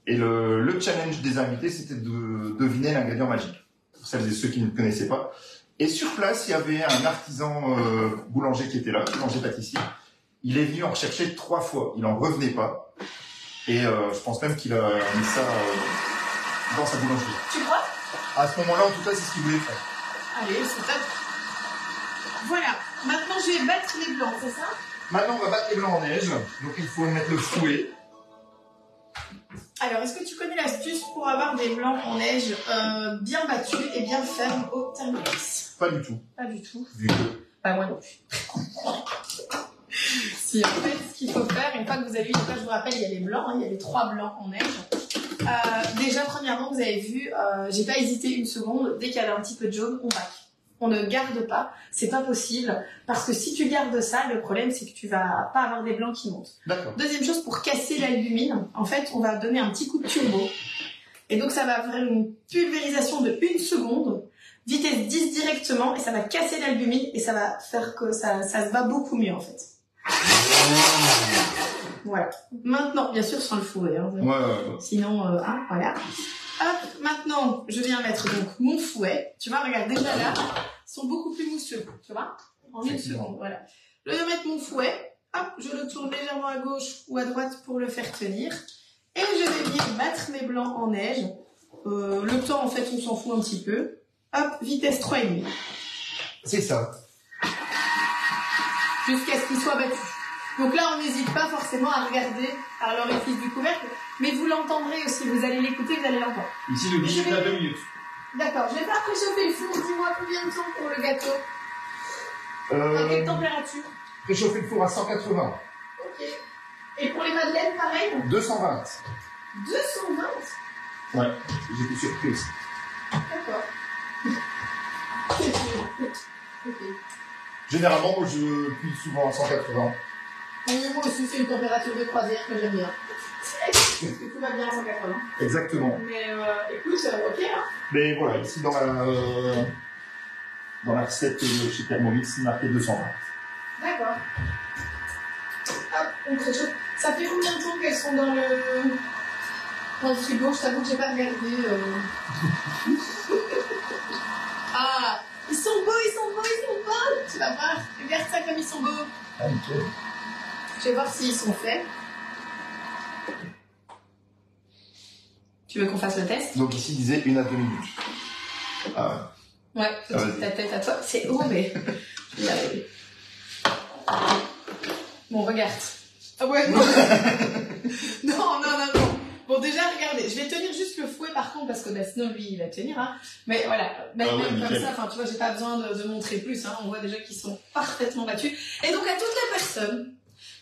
Et le challenge des invités, c'était de deviner l'ingrédient magique. Pour celles et ceux qui ne connaissaient pas. Et sur place, il y avait un artisan boulanger qui était là, boulanger-pâtissier. Il est venu en rechercher 3 fois. Il n'en revenait pas. Et je pense même qu'il a mis ça dans sa boulangerie. Tu crois? À ce moment-là, en tout cas, c'est ce qu'il voulait faire. Allez, c'est top. Voilà. Maintenant, je vais battre les blancs, c'est ça? Maintenant, on va battre les blancs en neige. Donc, il faut mettre le fouet. Alors, est-ce que tu connais l'astuce pour avoir des blancs en neige bien battus et bien fermes au Thermomix? Pas du tout. Pas du tout. Vu que... Pas moi non plus. Si, en fait, ce qu'il faut faire, une fois que vous avez vu, je vous rappelle, il y a les blancs, hein, il y a les 3 blancs en neige. Déjà, premièrement, vous avez vu, j'ai pas hésité une seconde, dès qu'il y avait un petit peu de jaune, on bac. On ne garde pas, c'est pas possible, parce que si tu gardes ça, le problème c'est que tu vas pas avoir des blancs qui montent. Deuxième chose, pour casser l'albumine, en fait, on va donner un petit coup de turbo. Et donc ça va faire une pulvérisation de 1 seconde, vitesse 10 directement, et ça va casser l'albumine, et ça va faire que ça se bat beaucoup mieux en fait. Voilà. Maintenant, bien sûr, sans le fouet. Hein, sinon, voilà. Hop, maintenant, je viens mettre donc mon fouet. Tu vois, regarde, déjà là, ils sont beaucoup plus mousseux. Tu vois, en 1 seconde, voilà. Je viens mettre mon fouet. Hop, je le tourne légèrement à gauche ou à droite pour le faire tenir. Et je vais venir battre mes blancs en neige. Le temps, en fait, on s'en fout un petit peu. Hop, vitesse 3,5. C'est ça. Jusqu'à ce qu'ils soient battus. Donc là, on n'hésite pas forcément à regarder à l'orifice du couvercle, mais vous l'entendrez aussi, vous allez l'écouter, vous allez l'entendre. Ici, le billet est à 2 minutes. D'accord, je vais faire préchauffer le four, dis-moi combien de temps pour le gâteau à quelle température? Préchauffer le four à 180. Ok. Et pour les madeleines, pareil? 220. 220? Ouais, j'étais surpris aussi. D'accord. Ok. Généralement, moi, je cuis souvent à 180. Oui, moi aussi, c'est une température de croisière que j'aime bien. Tout va bien à 180. Exactement. Mais écoute, ok. Hein. Mais voilà, ici dans la recette chez Thermomix, il marqué 220. D'accord. Hop, on préchauffe. Ça fait combien de temps qu'elles sont dans le frigo? Je t'avoue que j'ai pas regardé. Ah, ils sont beaux, ils sont beaux, ils sont beaux. Tu vas voir, regarde ça comme ils sont beaux. Ah, nickel. Je vais voir s'ils sont faits. Tu veux qu'on fasse le test? Donc ici, il disait 1 à 2 minutes. Ah ouais. Ouais, ta tête à toi. C'est haut, mais je vais y arriver. Bon, regarde. Ah ouais, non. Non. Bon, déjà, regardez. Je vais tenir juste le fouet, par contre, parce que sinon, lui, il va tenir. Hein. Mais voilà, même comme ça, tu vois, j'ai pas besoin de montrer plus. Hein. On voit déjà qu'ils sont parfaitement battus. Et donc, à toutes les personnes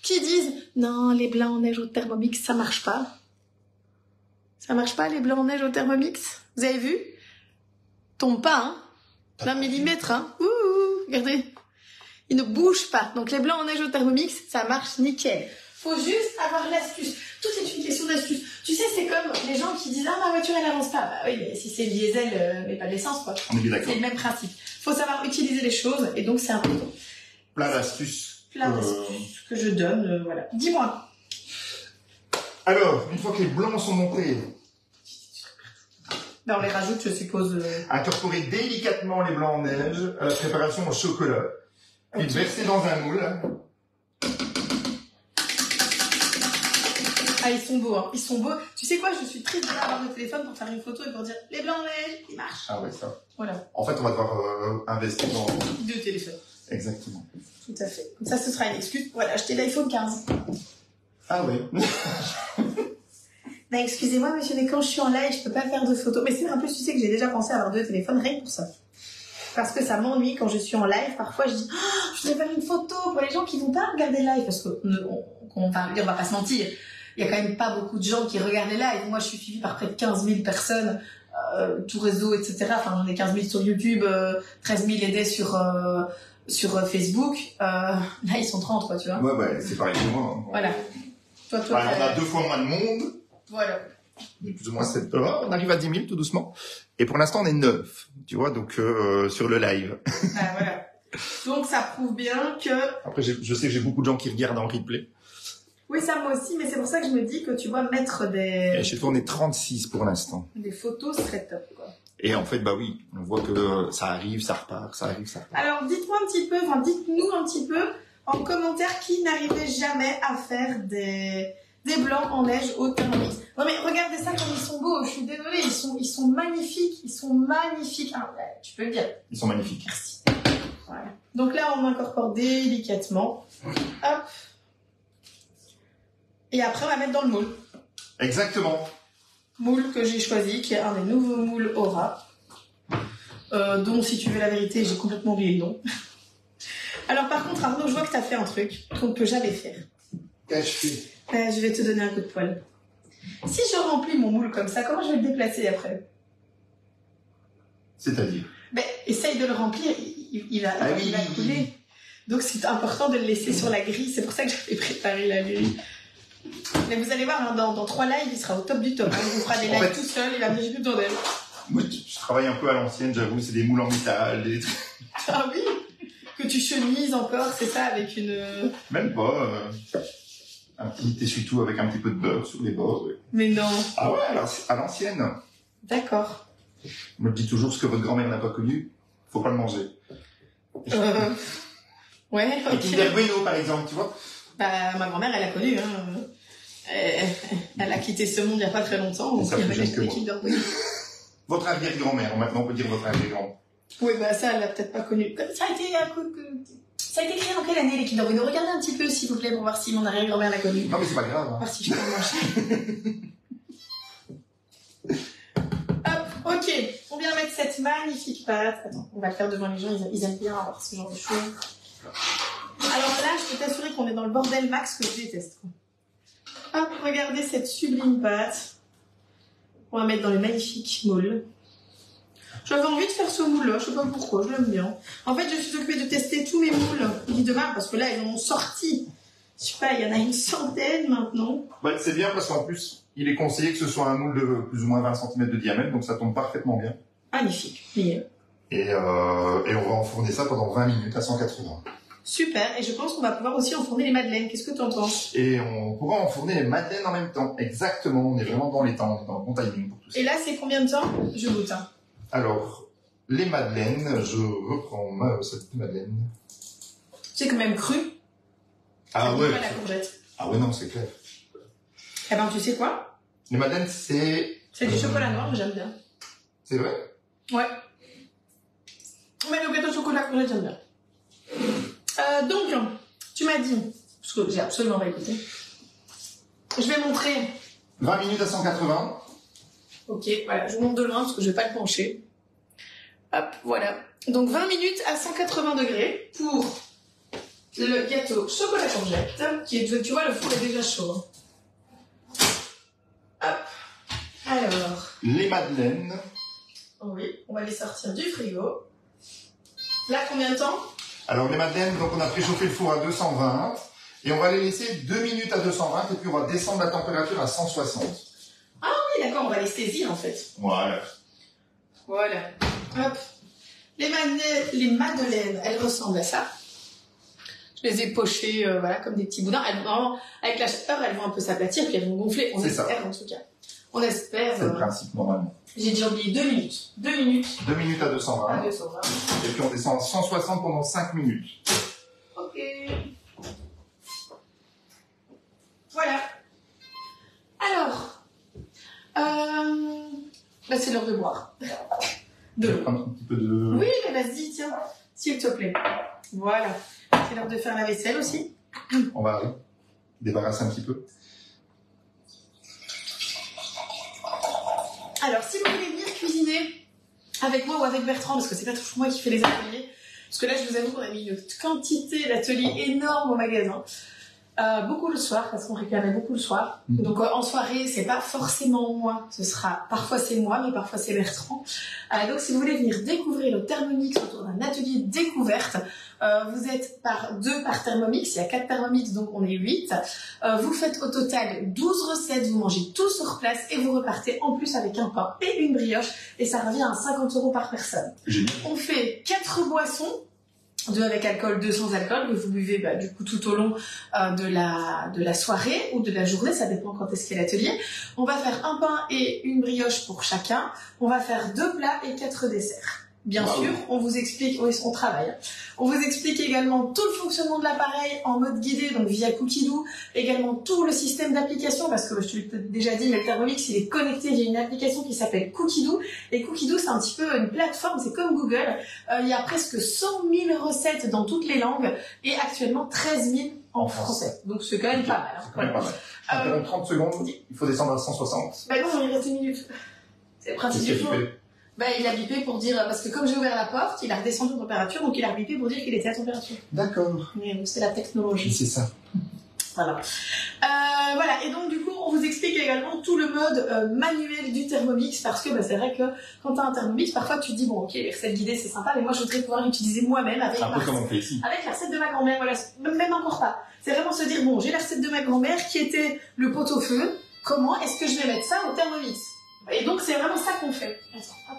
qui disent « Non, les blancs en neige au Thermomix, ça marche pas. » Ça marche pas, les blancs en neige au Thermomix? Vous avez vu? Tombe pas, hein? D'un millimètre, hein? Ouh, regardez. Ils ne bougent pas. Donc, les blancs en neige au Thermomix, ça marche nickel. Faut juste avoir l'astuce. Tout est une question d'astuce. Tu sais, c'est comme les gens qui disent « Ah, ma voiture, elle avance pas. » Bah oui, mais si c'est le diesel, mais pas l'essence, quoi. On est bien d'accord. C'est le même principe. Faut savoir utiliser les choses, et donc c'est important. Plein d'astuces. Plein d'astuces que je donne, voilà. Dis-moi. Alors, une fois que les blancs sont montés, Ben, on les rajoute, je suppose. Incorporer délicatement les blancs en neige à la préparation au chocolat. Puis verser dans un moule. Ah, ils sont beaux, hein. Ils sont beaux. Tu sais quoi, je suis triste de avoir le téléphone pour faire une photo et pour dire les blancs en neige, ils marchent. Ah ouais, ça. Voilà. En fait, on va devoir investir dans... 2 téléphones. Exactement. Tout à fait. Comme ça, ce sera une excuse pour aller acheter l'iPhone 15. Ah oui. Ben, excusez-moi, monsieur, mais quand je suis en live, je peux pas faire de photos. Mais c'est un peu, tu sais que j'ai déjà pensé à avoir 2 téléphones, rien que pour ça. Parce que ça m'ennuie quand je suis en live. Parfois, je dis, oh, je voudrais faire une photo pour les gens qui vont pas regarder le live. Parce que, on va pas se mentir. Il y a quand même pas beaucoup de gens qui regardent les lives. Moi, je suis suivie par près de 15 000 personnes, tout réseau, etc. Enfin, on est 15 000 sur YouTube, 13 000 aidés sur Facebook. Là, ils sont 30, quoi, tu vois. Ouais, bah, c'est pareil pour moi. Voilà. Toi, on a 2 fois moins de monde. Voilà. Plus ou moins 7 heures. On arrive à 10 000 tout doucement. Et pour l'instant, on est 9. Tu vois, donc sur le live. Ah, voilà. Donc, ça prouve bien que... Après, je sais que j'ai beaucoup de gens qui regardent en replay. Oui, ça, moi aussi. Mais c'est pour ça que je me dis que tu vois, mettre des... Et chez toi, on est 36 pour l'instant. Des photos serait top, quoi. Et en fait, bah oui, on voit que ça arrive, ça repart, ça arrive, ça repart. Alors, dites-nous un petit peu, en commentaire, qui n'arrivait jamais à faire des blancs en neige au Thermomix. Non mais regardez ça comme ils sont beaux, je suis désolée, ils sont magnifiques, Ah, ouais, tu peux le dire. Ils sont magnifiques. Merci. Voilà. Donc là, on incorpore délicatement. Hop. Et après, on va mettre dans le moule. Exactement. Moule que j'ai choisi, qui est un des nouveaux moules Aura. Dont, si tu veux la vérité, j'ai complètement oublié le nom. Alors par contre, Arnaud, je vois que tu as fait un truc qu'on ne peut jamais faire. Qu'as-je fait? Je vais te donner un coup de poil. Si je remplis mon moule comme ça, comment je vais le déplacer après? C'est-à-dire? Essaye de le remplir, il va couler. Donc c'est important de le laisser sur la grille, c'est pour ça que j'avais préparé la grille. Mais vous allez voir, hein, dans 3 lives, il sera au top du top. Hein. Il vous fera des lives tout seul, il va me dire j'ai plus besoin d'elle. Moi, je travaille un peu à l'ancienne, j'avoue, c'est des moules en métal, des trucs. Ah oui? Que tu chemises encore, c'est ça, avec une... Même pas. Un petit essuie-tout avec un petit peu de beurre sur les bords. Ouais. Mais non. Ah ouais, alors, à l'ancienne. D'accord. On me dit toujours ce que votre grand-mère n'a pas connu, faut pas le manger. Ouais, ok. Et Kinder Bueno, par exemple, tu vois. Bah, ma grand-mère, elle a connu, hein. Elle a quitté ce monde il n'y a pas très longtemps, donc il y avait l'équipe de rugby. Votre arrière-grand-mère, maintenant on peut dire votre arrière-grand-mère. Oui, bah ça, elle l'a peut-être pas connu. Ça a été créé en quelle année l'équipe de rugby? Regardez un petit peu, s'il vous plaît, pour voir si mon arrière-grand-mère l'a connu. Non, mais c'est pas grave. Hein. Voir si je peux le manger. Hop, ok. On vient mettre cette magnifique pâte. Attends, on va le faire devant les gens, ils aiment bien avoir ce genre de choses. Alors là, je peux t'assurer qu'on est dans le bordel max que je déteste. Hop, regardez cette sublime pâte. On va mettre dans les magnifiques moules. J'avais envie de faire ce moule-là, je sais pas pourquoi, je l'aime bien. En fait, je suis occupée de tester tous mes moules de marque parce que là, ils en ont sorti. Je sais pas, il y en a une centaine maintenant. Ouais, c'est bien parce qu'en plus, il est conseillé que ce soit un moule de plus ou moins 20 cm de diamètre, donc ça tombe parfaitement bien. Magnifique, meilleur. Et on va enfourner ça pendant 20 minutes à 180. Super, et je pense qu'on va pouvoir aussi enfourner les madeleines. Qu'est-ce que tu en penses? Et on pourra enfourner les madeleines en même temps. Exactement, on est vraiment dans les temps, on est dans le bon timing pour tout ça. Et là, c'est combien de temps? Je goûte. Hein. Alors, les madeleines, je reprends cette madeleine. C'est quand même cru. Ah ouais. Pas la courgette. Ah ouais, non, c'est clair. Eh ben, tu sais quoi? Les madeleines, c'est... C'est du chocolat noir, j'aime bien. C'est vrai? Ouais. Mais le gâteau au chocolat courgette, j'aime bien. Donc, tu m'as dit, parce que j'ai absolument pas écouté, je vais montrer. 20 minutes à 180. Ok, voilà, je vous montre de loin parce que je vais pas le pencher. Hop, voilà. Donc 20 minutes à 180 degrés pour le gâteau chocolat courgette, qui est, tu vois, le four est déjà chaud. Hop. Alors. Les madeleines. Oui, on va les sortir du frigo. Là, combien de temps? Alors les madeleines, donc on a préchauffé le four à 220 et on va les laisser 2 minutes à 220 et puis on va descendre la température à 160. Ah oui, d'accord, on va les saisir en fait. Voilà. Voilà. Hop. Les madeleines, elles ressemblent à ça. Je les ai pochées, voilà, comme des petits boudins. Avec la chaleur, elles vont un peu s'aplatir puis elles vont gonfler. On espère en tout cas. On espère. C'est le principe normalement. J'ai déjà oublié 2 minutes. 2 minutes. 2 minutes à 220. À 220. Et puis on descend à 160 pendant 5 minutes. Ok. Voilà. Alors. Bah c'est l'heure de boire. De l'eau. Un petit peu de... Oui, mais vas-y, tiens. S'il te plaît. Voilà. C'est l'heure de faire la vaisselle aussi. On va débarrasser un petit peu. Alors, si vous voulez venir cuisiner avec moi ou avec Bertrand, parce que c'est pas toujours moi qui fais les ateliers, parce que là, je vous avoue qu'on a mis une quantité d'ateliers énorme au magasin. Beaucoup le soir, parce qu'on réclamait beaucoup le soir. Donc en soirée, c'est pas forcément moi, ce sera parfois c'est moi, mais parfois c'est Bertrand. Donc si vous voulez venir découvrir le Thermomix autour d'un atelier découverte, vous êtes par 2 par Thermomix, il y a 4 Thermomix, donc on est 8. Vous faites au total 12 recettes, vous mangez tout sur place et vous repartez en plus avec un pain et une brioche et ça revient à 50 € par personne. Génial. On fait 4 boissons. 2 avec alcool, 2 sans alcool, que vous buvez du coup tout au long de la soirée ou de la journée, ça dépend quand est-ce qu'il y a l'atelier. On va faire un pain et une brioche pour chacun. On va faire 2 plats et 4 desserts. Bien sûr, on vous explique, oui, on travaille. On vous explique également tout le fonctionnement de l'appareil en mode guidé, donc via Cookidoo, également tout le système d'application, parce que je te l'ai déjà dit, mais le Thermomix, il est connecté via une application qui s'appelle Cookidoo, et Cookidoo, c'est un petit peu une plateforme, c'est comme Google, il y a presque 100 000 recettes dans toutes les langues, et actuellement 13 000 en français. Donc c'est quand même pas mal. Hein. C'est quand même pas mal. Environ 30 secondes, il faut descendre à 160. Bah non, il reste 1 minute. C'est le principe du four. Bah, il a bipé pour dire, parce que comme j'ai ouvert la porte, il a redescendu en température, donc il a bipé pour dire qu'il était à température. D'accord. C'est la technologie. C'est ça. Voilà. Voilà, et donc du coup, on vous explique également tout le mode manuel du Thermomix, parce que bah, c'est vrai que quand tu as un Thermomix, parfois tu te dis, bon ok, les recettes guidées c'est sympa, mais moi je voudrais pouvoir l'utiliser moi-même avec, un peu comme on fait ici. Avec la recette de ma grand-mère, voilà, même encore pas. C'est vraiment se dire, bon, j'ai la recette de ma grand-mère qui était le pot-au-feu, comment est-ce que je vais mettre ça au Thermomix? Et donc c'est vraiment ça qu'on fait. Attends, hop.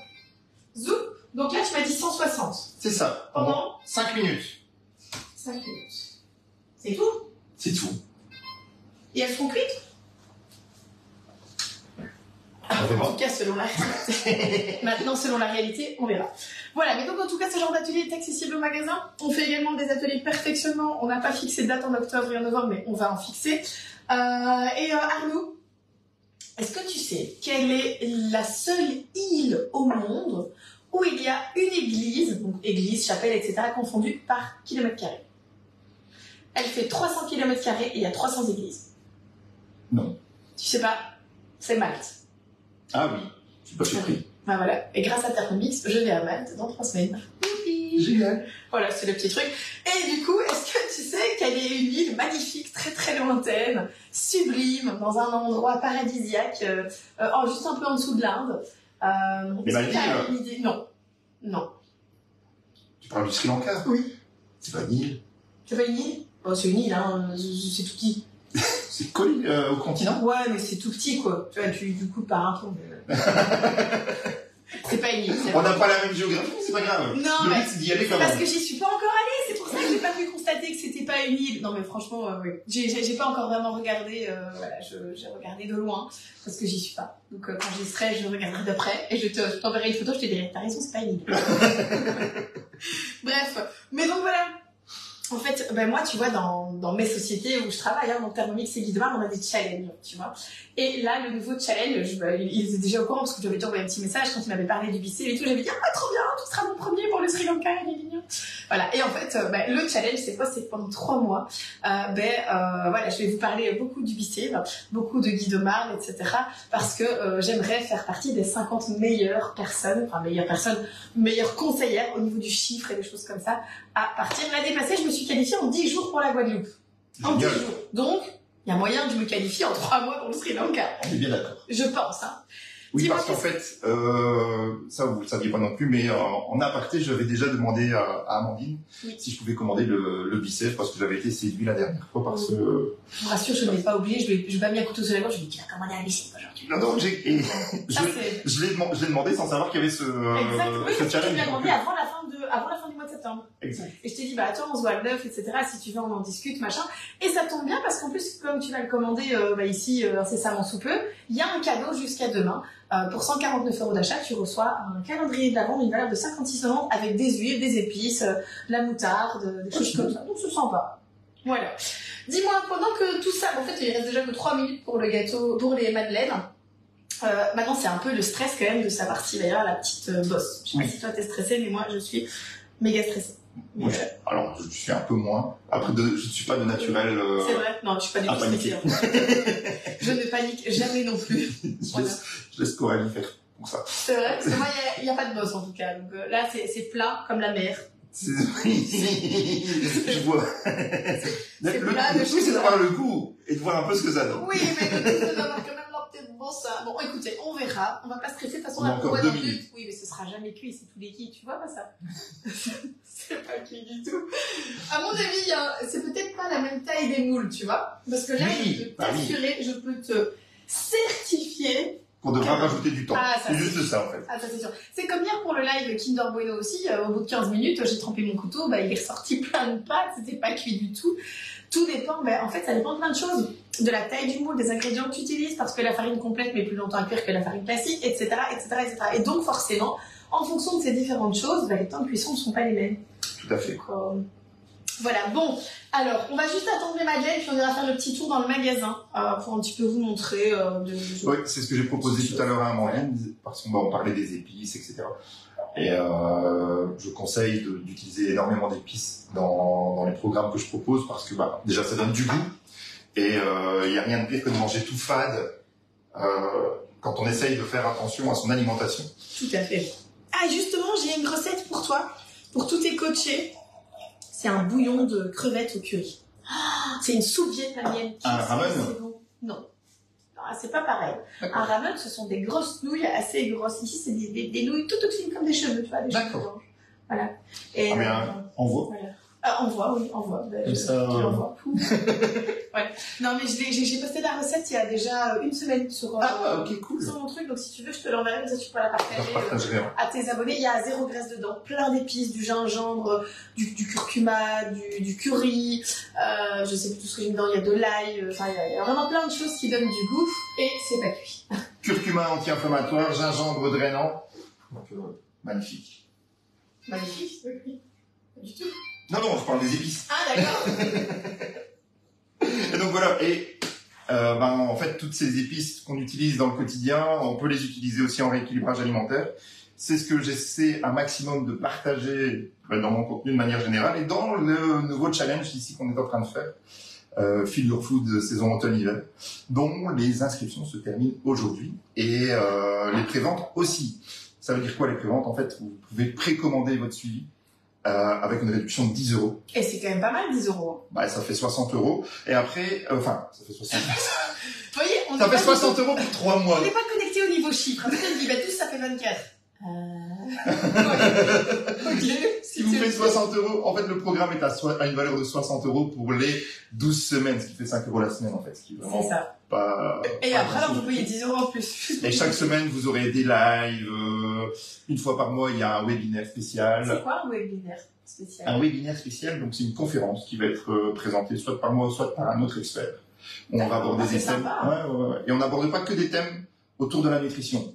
Zoom. Donc là tu m'as dit 160. C'est ça. Pendant 5 minutes. 5 minutes. C'est tout? C'est tout. Et elles seront cuites? En tout cas, selon la réalité. Maintenant, selon la réalité, on verra. Voilà, mais donc en tout cas, ce genre d'atelier est accessible au magasin. On fait également des ateliers de perfectionnement. On n'a pas fixé de date en octobre et en novembre, mais on va en fixer. Arnaud, est-ce que tu sais quelle est la seule île au monde où il y a une église, donc église, chapelle, etc., confondue par kilomètre carré? Elle fait 300 km² et il y a 300 églises. Non. Tu sais pas? C'est Malte. Ah oui, je suis pas surpris. Ben voilà. Et grâce à Thermomix, je vais à Malte dans 3 semaines. Génial. Voilà, c'est le petit truc. Et du coup, est-ce que tu sais qu'elle est une île magnifique, très très lointaine, sublime, dans un endroit paradisiaque, juste un peu en dessous de l'Inde? Les Maldives? Une idée? Non. Non. Tu parles du Sri Lanka? Oui. C'est pas une île? C'est pas une île? Oh, c'est une île, hein, c'est tout petit. C'est collé au continent? Ouais, mais c'est tout petit, quoi. Tu vois, du coup, par un ton. C'est pas une île. On n'a pas la même géographie, c'est pas grave. Non, le mais but, c'est d'y aller quand même. parce que j'y suis pas encore allée, c'est pour ça que j'ai pas pu constater que c'était pas une île. Non, mais franchement, oui. J'ai pas encore vraiment regardé, voilà, j'ai regardé de loin, parce que j'y suis pas. Donc, quand j'y serai, je regarderai de près, et je t'enverrai une photo, je te dirai, t'as raison, c'est pas une île. Bref. Mais donc voilà. En fait, ben moi, tu vois, dans mes sociétés où je travaille, hein, donc Thermomix et Guidomar, on a des challenges, tu vois. Et là, le nouveau challenge, il était déjà au courant parce que j'avais déjà envoyé un petit message quand il m'avait parlé du BC et tout. J'avais dit, ah, trop bien, tu seras mon premier pour le Sri Lanka, voilà. Et en fait, le challenge, c'est quoi? C'est que pendant 3 mois, voilà, je vais vous parler beaucoup du BC, beaucoup de Guidomar, etc. Parce que j'aimerais faire partie des 50 meilleures personnes, meilleures conseillères au niveau du chiffre et des choses comme ça, à partir. L'année passée, je me suis qualifiée en 10 jours pour la Guadeloupe. En 10 jours. Donc, il y a moyen que je me qualifie en 3 mois pour le Sri Lanka. On est bien d'accord. Je pense, hein. Oui, parce qu'en fait, ça vous ne le saviez pas non plus, mais en aparté, j'avais déjà demandé à Amandine si je pouvais commander le bicef parce que j'avais été séduit la dernière fois par ce... Je vous rassure, je ne l'ai pas oublié, je vais pas mis un couteau sur la gorge, je lui ai dit, tu vas commander un bicef aujourd'hui. Non, je l'ai demandé sans savoir qu'il y avait ce challenge. Je l'ai demandé avant la fin du mois de septembre. Exact. Et je t'ai dit, attends, on se voit le 9, etc. Si tu veux, on en discute, machin. Et ça tombe bien parce qu'en plus, comme tu vas le commander ici incessamment sous peu, il y a un cadeau jusqu'à demain. Pour 149 € d'achat, tu reçois un calendrier de l'Avent d'une valeur de 56,90 avec des huiles, des épices, de la moutarde, des choses comme ça. Donc c'est sympa. Voilà. Dis-moi, pendant que tout ça, en fait, il reste déjà que 3 minutes pour le gâteau, pour les madeleines. Maintenant, c'est un peu le stress quand même de savoir s'il va y avoir la petite bosse. Je sais pas si toi t'es stressée, mais moi je suis méga stressée. Oui. Alors, je suis un peu moins. Après, je ne suis pas de naturel. C'est vrai? Non, je suis pas du tout stressée. Je ne panique jamais non plus. Je laisse Coralie faire pour ça. C'est vrai? Parce que moi, il n'y a pas de bosse en tout cas. Donc là, c'est plat comme la mer. Je vois. Le tout, c'est d'avoir le goût et de voir un peu ce que ça donne. Oui, mais le tout, c'est d'avoir quand même la petite bosse. Bon, écoutez, on verra. On va pas stresser. De toute façon, on a encore 2 minutes. Oui, mais ce sera jamais cuit. C'est tous les qui. Tu vois pas ça? C'est pas cuit du tout. À mon avis, c'est peut-être pas la même taille des moules, tu vois? Parce que là, je peux t'assurer, je peux te certifier qu'on devra rajouter du temps. C'est juste ça, en fait. Ah, ça, c'est sûr. C'est comme hier pour le live Kinder Bueno aussi. Au bout de 15 minutes, j'ai trempé mon couteau. Il est ressorti plein de pâtes. C'était pas cuit du tout. Tout dépend. En fait, ça dépend de plein de choses. De la taille du moule, des ingrédients que tu utilises, parce que la farine complète met plus longtemps à cuire que la farine classique, etc., etc., etc. Et donc, forcément, en fonction de ces différentes choses, les temps de cuisson ne sont pas les mêmes. Tout à fait. Donc, voilà. Bon. Alors, on va juste attendre les madeleines, puis on ira faire le petit tour dans le magasin pour un petit peu vous montrer. Oui, c'est ce que j'ai proposé tout à l'heure à Amandine, parce qu'on parlait des épices, etc. Et je conseille d'utiliser énormément d'épices dans les programmes que je propose, parce que déjà ça donne du goût, et il n'y a rien de pire que de manger tout fade quand on essaye de faire attention à son alimentation. Tout à fait. Ah, justement, j'ai une recette pour toi, pour tous tes coachés. C'est un bouillon de crevettes au curry. C'est une soupe vietnamienne. Un ramen? Bon. Non. C'est pas pareil. Un ramen, ce sont des grosses nouilles assez grosses. Ici, c'est des nouilles toutes fines comme des cheveux, tu vois, des cheveux blancs. Voilà. Et, on voit. Voilà. On voit, oui, on voit. L'envoie. Ouais. Non, mais j'ai posté la recette il y a déjà 1 semaine sur, ok, cool. sur mon truc. Donc, si tu veux, je te l'enverrai, comme ça tu peux la partager à tes abonnés. Il y a 0 graisse dedans, plein d'épices, du gingembre, du curcuma, du curry, je sais plus tout ce que j'ai mis dedans. Il y a de l'ail, il y a vraiment plein de choses qui donnent du goût et c'est pas cuit. curcuma anti-inflammatoire, gingembre drainant. Donc, magnifique. Magnifique, oui. Pas du tout. Non, je parle des épices. Ah, d'accord. Et donc voilà, en fait, toutes ces épices qu'on utilise dans le quotidien, on peut les utiliser aussi en rééquilibrage alimentaire. C'est ce que j'essaie un maximum de partager dans mon contenu de manière générale et dans le nouveau challenge ici qu'on est en train de faire, Feel Your Food saison automne-hiver, dont les inscriptions se terminent aujourd'hui et les préventes aussi. Ça veut dire quoi les préventes? En fait, vous pouvez précommander votre suivi avec une réduction de 10 €. Et c'est quand même pas mal, 10 €. Bah, ça fait 60 €. Et après, ça fait 60 €. Vous voyez, ça fait 60 € pour 3 mois. On n'est pas connecté au niveau chiffre. Peut-être dit, tous ça fait 24. Si vous faites 60 €, en fait, le programme est à une valeur de 60 € pour les 12 semaines, ce qui fait 5 € la semaine, en fait. Ce qui est vraiment c'est ça. Et après, alors, vous payez 10 € en plus. Et chaque semaine, vous aurez des lives. Une fois par mois, il y a un webinaire spécial. C'est quoi un webinaire spécial? Un webinaire spécial, donc c'est une conférence qui va être présentée soit par moi, soit par un autre expert. On va aborder des thèmes. Ouais. Et on n'aborde pas que des thèmes autour de la nutrition.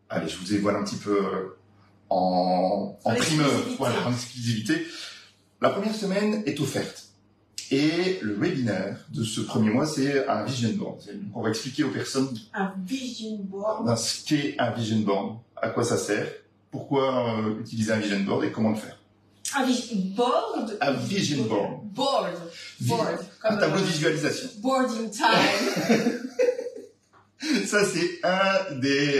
Allez, je vous dévoile un petit peu en primeur, en exclusivité. La première semaine est offerte. Et le webinaire de ce premier mois, c'est un vision board. Donc, on va expliquer aux personnes un vision board. Ce qu'est un vision board, à quoi ça sert, pourquoi utiliser un vision board et comment le faire. Un vision board? Un vision board. Board. Un tableau de visualisation. Boarding time. Ça, c'est un des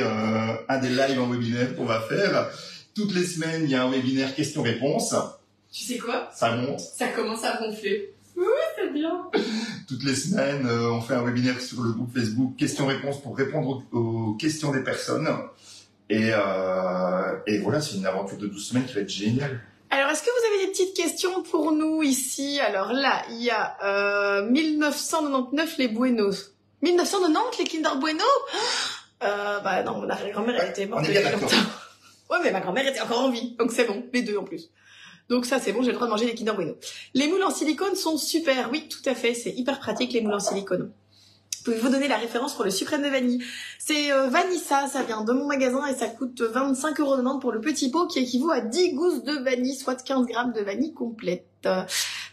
lives en webinaire qu'on va faire. Toutes les semaines, il y a un webinaire questions-réponses. Tu sais quoi? Ça monte. Ça commence à gonfler. Oui, c'est bien. Toutes les semaines, on fait un webinaire sur le groupe Facebook questions-réponses pour répondre aux questions des personnes. Et voilà, c'est une aventure de 12 semaines qui va être géniale. Alors, est-ce que vous avez des petites questions pour nous ici? Alors là, il y a 1999 les Buenos. 1990 les Kinder Bueno? Non, mon arrière-grand-mère elle était morte il y a longtemps. Ouais, mais ma grand-mère était encore en vie, donc c'est bon, les deux en plus. Donc ça, c'est bon, j'ai le droit de manger des Kinder Bueno. Les moules en silicone sont super, oui, tout à fait, c'est hyper pratique les moules en silicone. Pouvez-vous donner la référence pour le suprême de vanille? C'est Vanissa, ça vient de mon magasin et ça coûte 25 € pour le petit pot qui équivaut à 10 gousses de vanille, soit 15 grammes de vanille complète.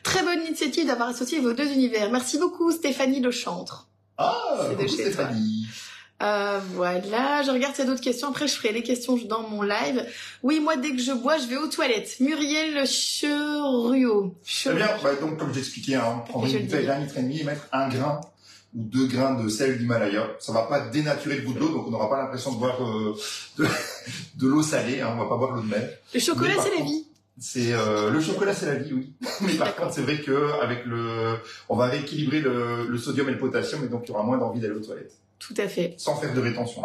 Très bonne initiative d'avoir associé vos deux univers. Merci beaucoup Stéphanie Lechantre. Ah, c'est de Stéphanie. Voilà, je regarde s'il y a d'autres questions. Après, je ferai les questions dans mon live. Oui, moi, dès que je bois, je vais aux toilettes. Muriel Cheruot. Très bien, donc comme j'expliquais, prendre une bouteille d'1,5 litre et mettre 1 grain ou 2 grains de sel d'Himalaya. Ça va pas dénaturer le goût de l'eau, donc on n'aura pas l'impression de boire de l'eau salée. On va pas boire l'eau de mer. Le chocolat, c'est la vie. C'est le chocolat, c'est la vie, oui. Mais par contre, c'est vrai que avec on va rééquilibrer le sodium et le potassium, et donc il y aura moins d'envie d'aller aux toilettes. Tout à fait. Sans faire de rétention.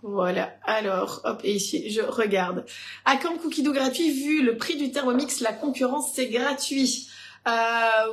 Voilà. Alors, hop, et ici, je regarde. À quand le cookie dough gratuit? Vu le prix du Thermomix, la concurrence, c'est gratuit.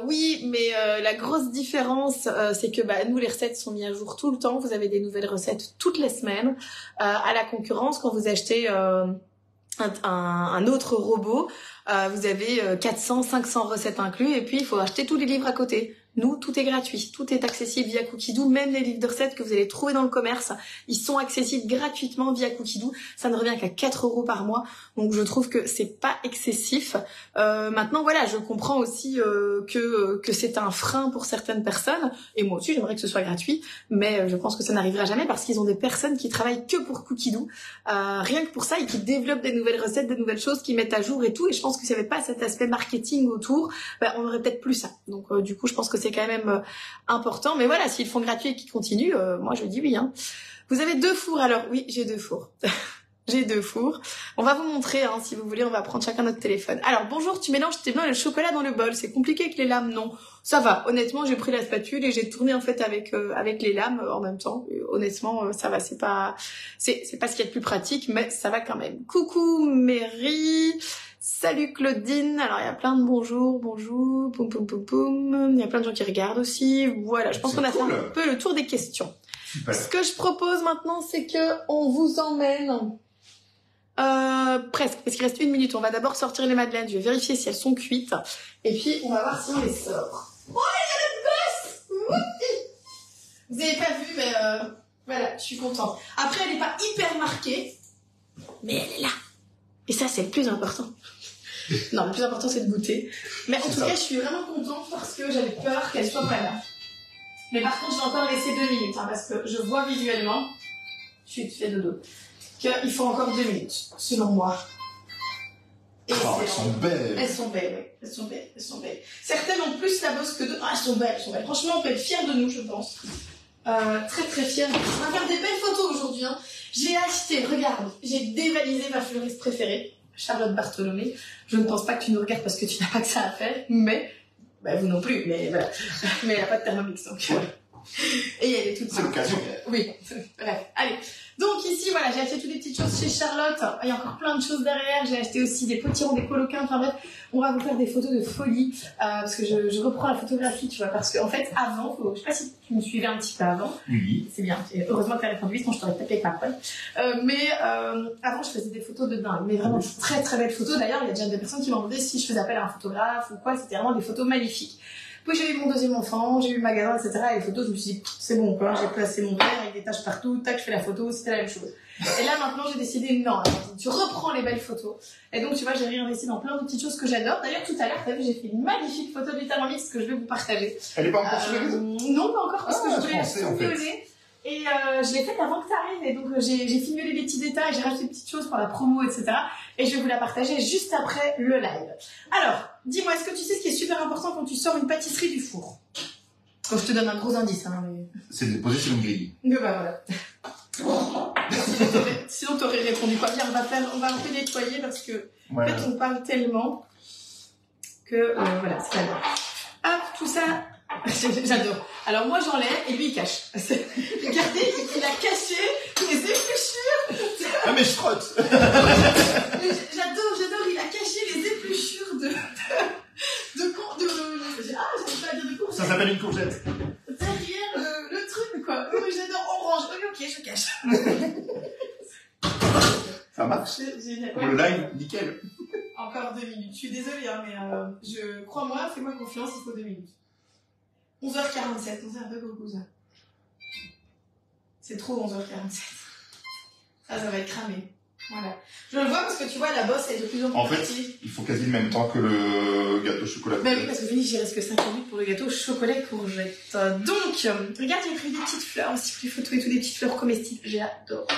Oui, mais la grosse différence, c'est que nous, les recettes sont mises à jour tout le temps. Vous avez des nouvelles recettes toutes les semaines. À la concurrence, quand vous achetez un autre robot, vous avez 400, 500 recettes inclus, et puis il faut acheter tous les livres à côté. Nous, tout est gratuit, tout est accessible via Cookidoo, même les livres de recettes que vous allez trouver dans le commerce, ils sont accessibles gratuitement via Cookidoo. Ça ne revient qu'à 4 € par mois, donc je trouve que c'est pas excessif. Maintenant, voilà, je comprends aussi que c'est un frein pour certaines personnes, et moi aussi j'aimerais que ce soit gratuit, mais je pense que ça n'arrivera jamais parce qu'ils ont des personnes qui travaillent que pour Cookidoo, rien que pour ça, et qui développent des nouvelles recettes, des nouvelles choses, qui mettent à jour et tout, et je pense que s'il n'y avait pas cet aspect marketing autour, on aurait peut-être plus ça. Donc du coup, je pense que c'est quand même important, mais voilà, s'ils font gratuit et qu'ils continuent, moi je dis oui. Vous avez 2 fours, alors oui, j'ai 2 fours. J'ai 2 fours. On va vous montrer, si vous voulez, on va prendre chacun notre téléphone. Alors bonjour, tu mélanges tes blancs et le chocolat dans le bol, c'est compliqué avec les lames? Non, ça va. Honnêtement, j'ai pris la spatule et j'ai tourné en fait avec les lames en même temps. Et, honnêtement, ça va. C'est pas ce qu'il y a de plus pratique, mais ça va quand même. Coucou Mary. Salut Claudine, alors il y a plein de bonjour, poum poum poum poum, il y a plein de gens qui regardent aussi, voilà, je pense qu'on a fait un peu le tour des questions. Super. Ce que je propose maintenant, c'est que on vous emmène, presque, parce qu'il reste 1 minute, on va d'abord sortir les madeleines, je vais vérifier si elles sont cuites, et puis on va voir si on les sort. Oh, il y a la gosse! Vous avez pas vu, mais Voilà, je suis contente. Après, elle n'est pas hyper marquée, mais elle est là. Et ça, c'est le plus important. Non, le plus important, c'est de goûter. Mais en tout cas, je suis vraiment contente parce que j'avais peur qu'elle soit pas là. Mais par contre, je vais encore laisser 2 minutes, hein, parce que je vois visuellement, tu fais dodo, qu'il faut encore 2 minutes, selon moi. Et elles sont belles. Elles sont belles, oui. Elles sont belles. Certaines ont plus la bosse que d'autres. Ah, elles sont belles. Franchement, on peut être fiers de nous, je pense. Très très fiers. On va faire des belles photos aujourd'hui, hein. J'ai acheté, regarde, j'ai dévalisé ma fleuriste préférée, Charlotte Bartholomé. Je ne pense pas que tu nous regardes parce que tu n'as pas que ça à faire, mais, bah, vous non plus, mais voilà. Mais elle n'a pas de Thermomix, donc, et elle est toute seule. C'est l'occasion. Oui, bref, allez. Donc ici, voilà, j'ai acheté toutes les petites choses chez Charlotte. Il y a encore plein de choses derrière. J'ai acheté aussi des potirons, des coloquins. Enfin bref, on va vous faire des photos de folie. Parce que je reprends la photographie, tu vois. Parce qu'en fait, avant, je sais pas si tu me suivais un petit peu avant. Oui. C'est bien. Et heureusement que tu as répondu, sinon je t'aurais tapé avec ma poêle. Mais avant, je faisais des photos de dingue. Mais vraiment, très très belles photos. D'ailleurs, il y a déjà des personnes qui m'ont demandé si je faisais appel à un photographe ou quoi. C'était vraiment des photos magnifiques. Puis j'ai eu mon deuxième enfant, j'ai eu le magasin, etc. Et les photos, je me suis dit, c'est bon, quoi. J'ai placé mon verre avec des taches partout, tac, je fais la photo, c'était la même chose. Et là, maintenant, j'ai décidé, non, tu reprends les belles photos. Et donc, tu vois, j'ai réinvesti dans plein de petites choses que j'adore. D'ailleurs, tout à l'heure, t'as vu, j'ai fait une magnifique photo du Thermomix que je vais vous partager. Elle est pas encore sur les réseaux? Non, pas encore, parce que je voulais la filmer. Et je l'ai faite avant que tu arrives, et donc j'ai filmé les petits détails, j'ai rajouté des petites choses pour la promo, etc. Et je vais vous la partager juste après le live. Alors, dis-moi, est-ce que tu sais ce qui est super important quand tu sors une pâtisserie du four? Oh, je te donne un gros indice, hein, mais... C'est de les poser sur une grille. Mais bah voilà. Sinon t'aurais répondu quoi? Bien, on va un peu nettoyer parce que, en fait, on parle tellement que, voilà, c'est pas grave. Hop, tout ça... J'adore. Alors moi j'enlève et lui il cache. Regardez, il a caché les épluchures. Ah mais je frotte. J'adore, il a caché les épluchures de ah, j'arrive pas à dire de courgette. Ça s'appelle une courgette. Derrière le truc quoi. Oui, j'adore orange. Oui, ok, je cache. Ça marche. Pour le live, nickel. Encore 2 minutes. Je suis désolée, hein, mais crois-moi, fais-moi confiance, il faut 2 minutes. 11h47, on s'est un peu beaucoup ça. C'est trop 11h47. Ça va être cramé. Voilà. Je le vois parce que tu vois, la bosse elle est de plus en plus En fait, il faut quasi le même temps que le gâteau chocolat. Ben oui, parce que Vénice, il reste que 5 minutes pour le gâteau chocolat courgette. Donc, regarde, j'ai pris des petites fleurs aussi pour les photos et tout, des petites fleurs comestibles. J'adore.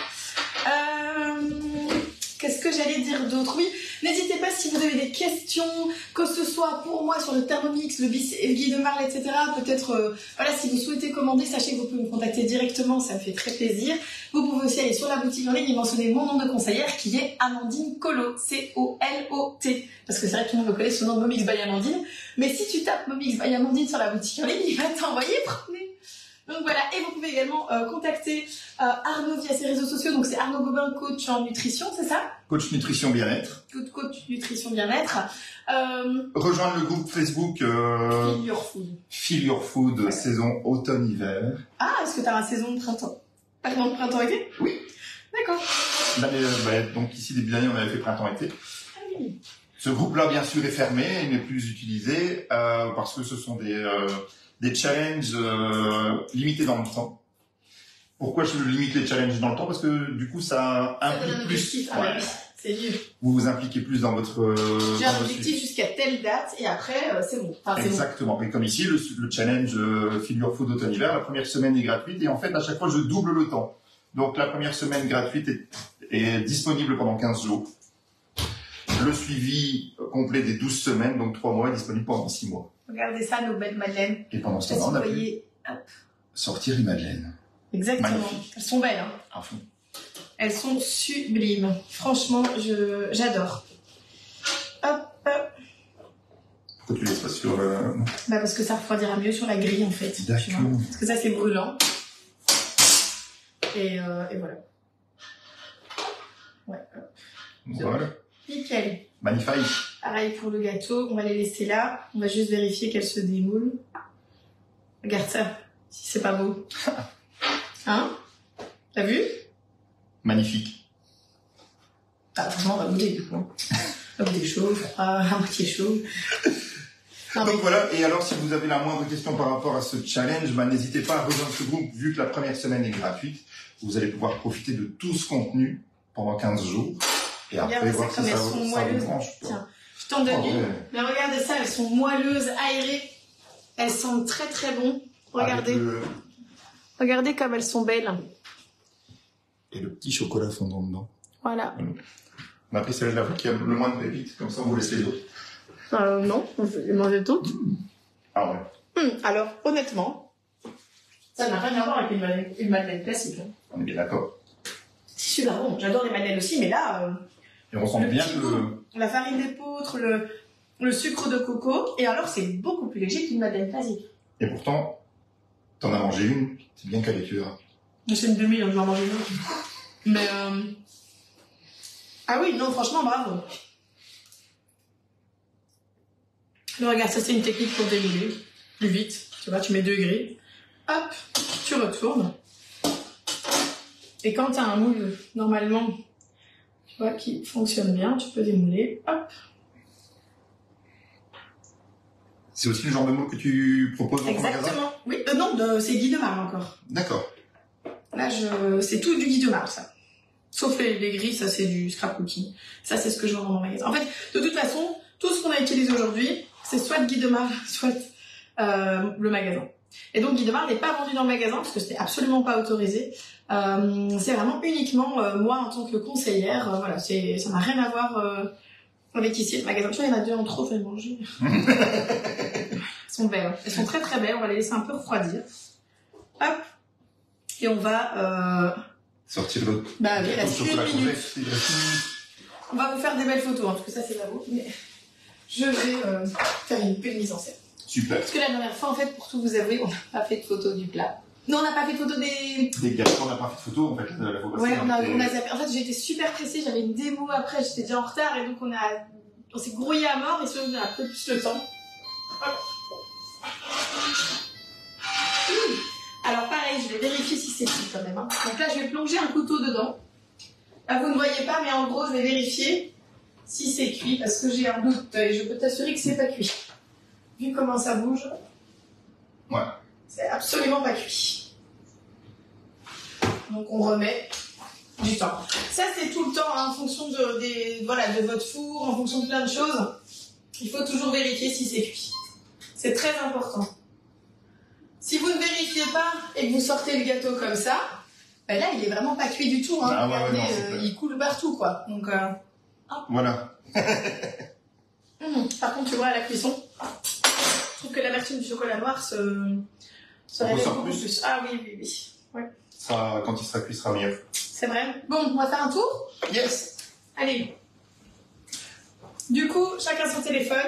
Qu'est-ce que j'allais dire d'autre? Oui, n'hésitez pas si vous avez des questions, que ce soit pour moi sur le Thermomix, le Guy de Marle, etc. Peut-être, voilà, si vous souhaitez commander, sachez que vous pouvez me contacter directement, ça me fait très plaisir. Vous pouvez aussi aller sur la boutique en ligne et mentionner mon nom de conseillère qui est Amandine Colo, C-O-L-O-T. Parce que c'est vrai que tout le monde me connaît sous le nom de Momix by Amandine. Mais si tu tapes Momix by Amandine sur la boutique en ligne, il va t'envoyer promener. Donc voilà, et vous pouvez également contacter Arnaud via ses réseaux sociaux. Donc c'est Arnaud Gobin, coach en nutrition, c'est ça? Coach nutrition bien-être. Coach nutrition bien-être. Rejoindre le groupe Facebook Feel Your Food. Feel Your Food, ouais. Saison automne-hiver. Ah, est-ce que tu as la saison de printemps? Pardon, de printemps-été? Oui. D'accord. Donc ici, début d'année, on avait fait printemps-été. Ah oui. Ce groupe-là, bien sûr, est fermé, il n'est plus utilisé parce que ce sont des challenges limités dans le temps. Pourquoi je limite les challenges dans le temps? Parce que du coup, ça implique plus. Ah ouais. C'est mieux. Vous vous impliquez plus dans votre... J'ai un objectif jusqu'à telle date et après, c'est bon. Enfin, exactement. Et comme ici, le challenge Feel Your Food automne-hiver, la première semaine est gratuite et en fait, à chaque fois, je double le temps. Donc, la première semaine gratuite est disponible pendant 15 jours. Le suivi complet des 12 semaines, donc 3 mois, est disponible pendant 6 mois. Regardez ça, nos belles madeleines. Et pendant ce temps-là, on a pu sortir une madeleine. Exactement. Magnifique. Elles sont belles, hein. À fond. Elles sont sublimes. Franchement, j'adore. Hop, hop. Pourquoi tu laisses pas sur... Bah parce que ça refroidira mieux sur la grille, en fait. D'accord. Parce que ça, c'est brûlant. Et voilà. Ouais, hop. Voilà. Nickel. Magnifique. Pareil pour le gâteau, on va les laisser là. On va juste vérifier qu'elles se démoulent. Regarde ça, si c'est pas beau. Hein? T'as vu? Magnifique. Ah, franchement, on va goûter du coup. On va goûter chaud, froid, à moitié chaud. Donc voilà, et alors si vous avez la moindre question par rapport à ce challenge, n'hésitez pas à rejoindre ce groupe, vu que la première semaine est gratuite. Vous allez pouvoir profiter de tout ce contenu pendant 15 jours. Et après, voir si ça vous branche. Tiens, je t'en donne une. Mais regardez ça, elles sont moelleuses, aérées. Elles sentent très très bon. Regardez. Regardez comme elles sont belles. Et le petit chocolat fondant dedans. Voilà. On a pris celle-là qui a le moins de pépites, comme ça on vous laisse les autres. Non, on peut les manger toutes. Ah ouais. Alors, honnêtement, ça n'a rien à voir avec une madeleine classique. Hein. On est bien d'accord. C'est super bon. J'adore les madeleines aussi, mais là... et on sent bien la farine d'épeautre, le sucre de coco, et alors c'est beaucoup plus léger qu'une madeleine classique. Et pourtant, t'en as mangé une, c'est bien calé, tu verras. C'est une demi, donc je vais en manger une autre. Mais ah oui, non, franchement, bravo. Mais regarde, ça c'est une technique pour démouler plus vite. Tu vois, tu mets 2 grilles, hop, tu retournes. Et quand tu as un moule, normalement, tu vois, qui fonctionne bien, tu peux démouler, hop. C'est aussi le genre de moule que tu proposes dans ton magasin ? Exactement. Oui, non, c'est Guy de Marle encore. D'accord. Là, c'est tout du Guy de Marle, ça. Sauf les grilles, ça c'est du scrap cookie. Ça, c'est ce que je vends dans mon magasin. En fait, de toute façon, tout ce qu'on a utilisé aujourd'hui, c'est soit Guy de Marle, soit le magasin. Et donc, Guy de Marle n'est pas vendu dans le magasin, parce que c'était absolument pas autorisé. C'est vraiment uniquement moi, en tant que conseillère. Voilà, ça n'a rien à voir avec ici, le magasin. Tu vois, il y en a 2 en trop, je vais manger. Elles sont belles. Elles sont très très belles. On va les laisser un peu refroidir. Hop. Et on va... sortir l'autre. Bah oui, il reste 1 minute. On va vous faire des belles photos, hein, parce que ça c'est pas beau. Mais je vais faire une belle mise en scène. Super. Parce que la dernière fois, en fait, pour tout vous avouer, on n'a pas fait de photo du plat. Non, on n'a pas fait de photo des gâteaux, on n'a pas fait de photo, en fait, la fois passée. Ouais, on a zappé. En fait, j'ai été super pressée, j'avais une démo après, j'étais déjà en retard, et donc on s'est grouillé à mort, et sinon on a un peu plus le temps. Alors pareil, je vais vérifier si c'est cuit quand même. Hein. Donc là, je vais plonger un couteau dedans. Là, vous ne voyez pas, mais en gros, je vais vérifier si c'est cuit, parce que j'ai un doute, et je peux t'assurer que c'est pas cuit. Vu comment ça bouge, ouais. C'est absolument pas cuit. Donc on remet du temps. Ça c'est tout le temps, hein, en fonction de votre four, en fonction de plein de choses. Il faut toujours vérifier si c'est cuit. C'est très important. Si vous ne vérifiez pas et que vous sortez le gâteau comme ça, ben là il est vraiment pas cuit du tout. Hein. Ah, regardez, non, il coule partout quoi. Donc voilà. Par contre tu vois à la cuisson, je trouve que l'amertume du chocolat noir se révèle beaucoup plus. Ah oui. Ouais. Ça, quand il sera cuit, il sera mieux. C'est vrai. Bon, on va faire un tour ? Yes. Allez. Du coup, chacun son téléphone.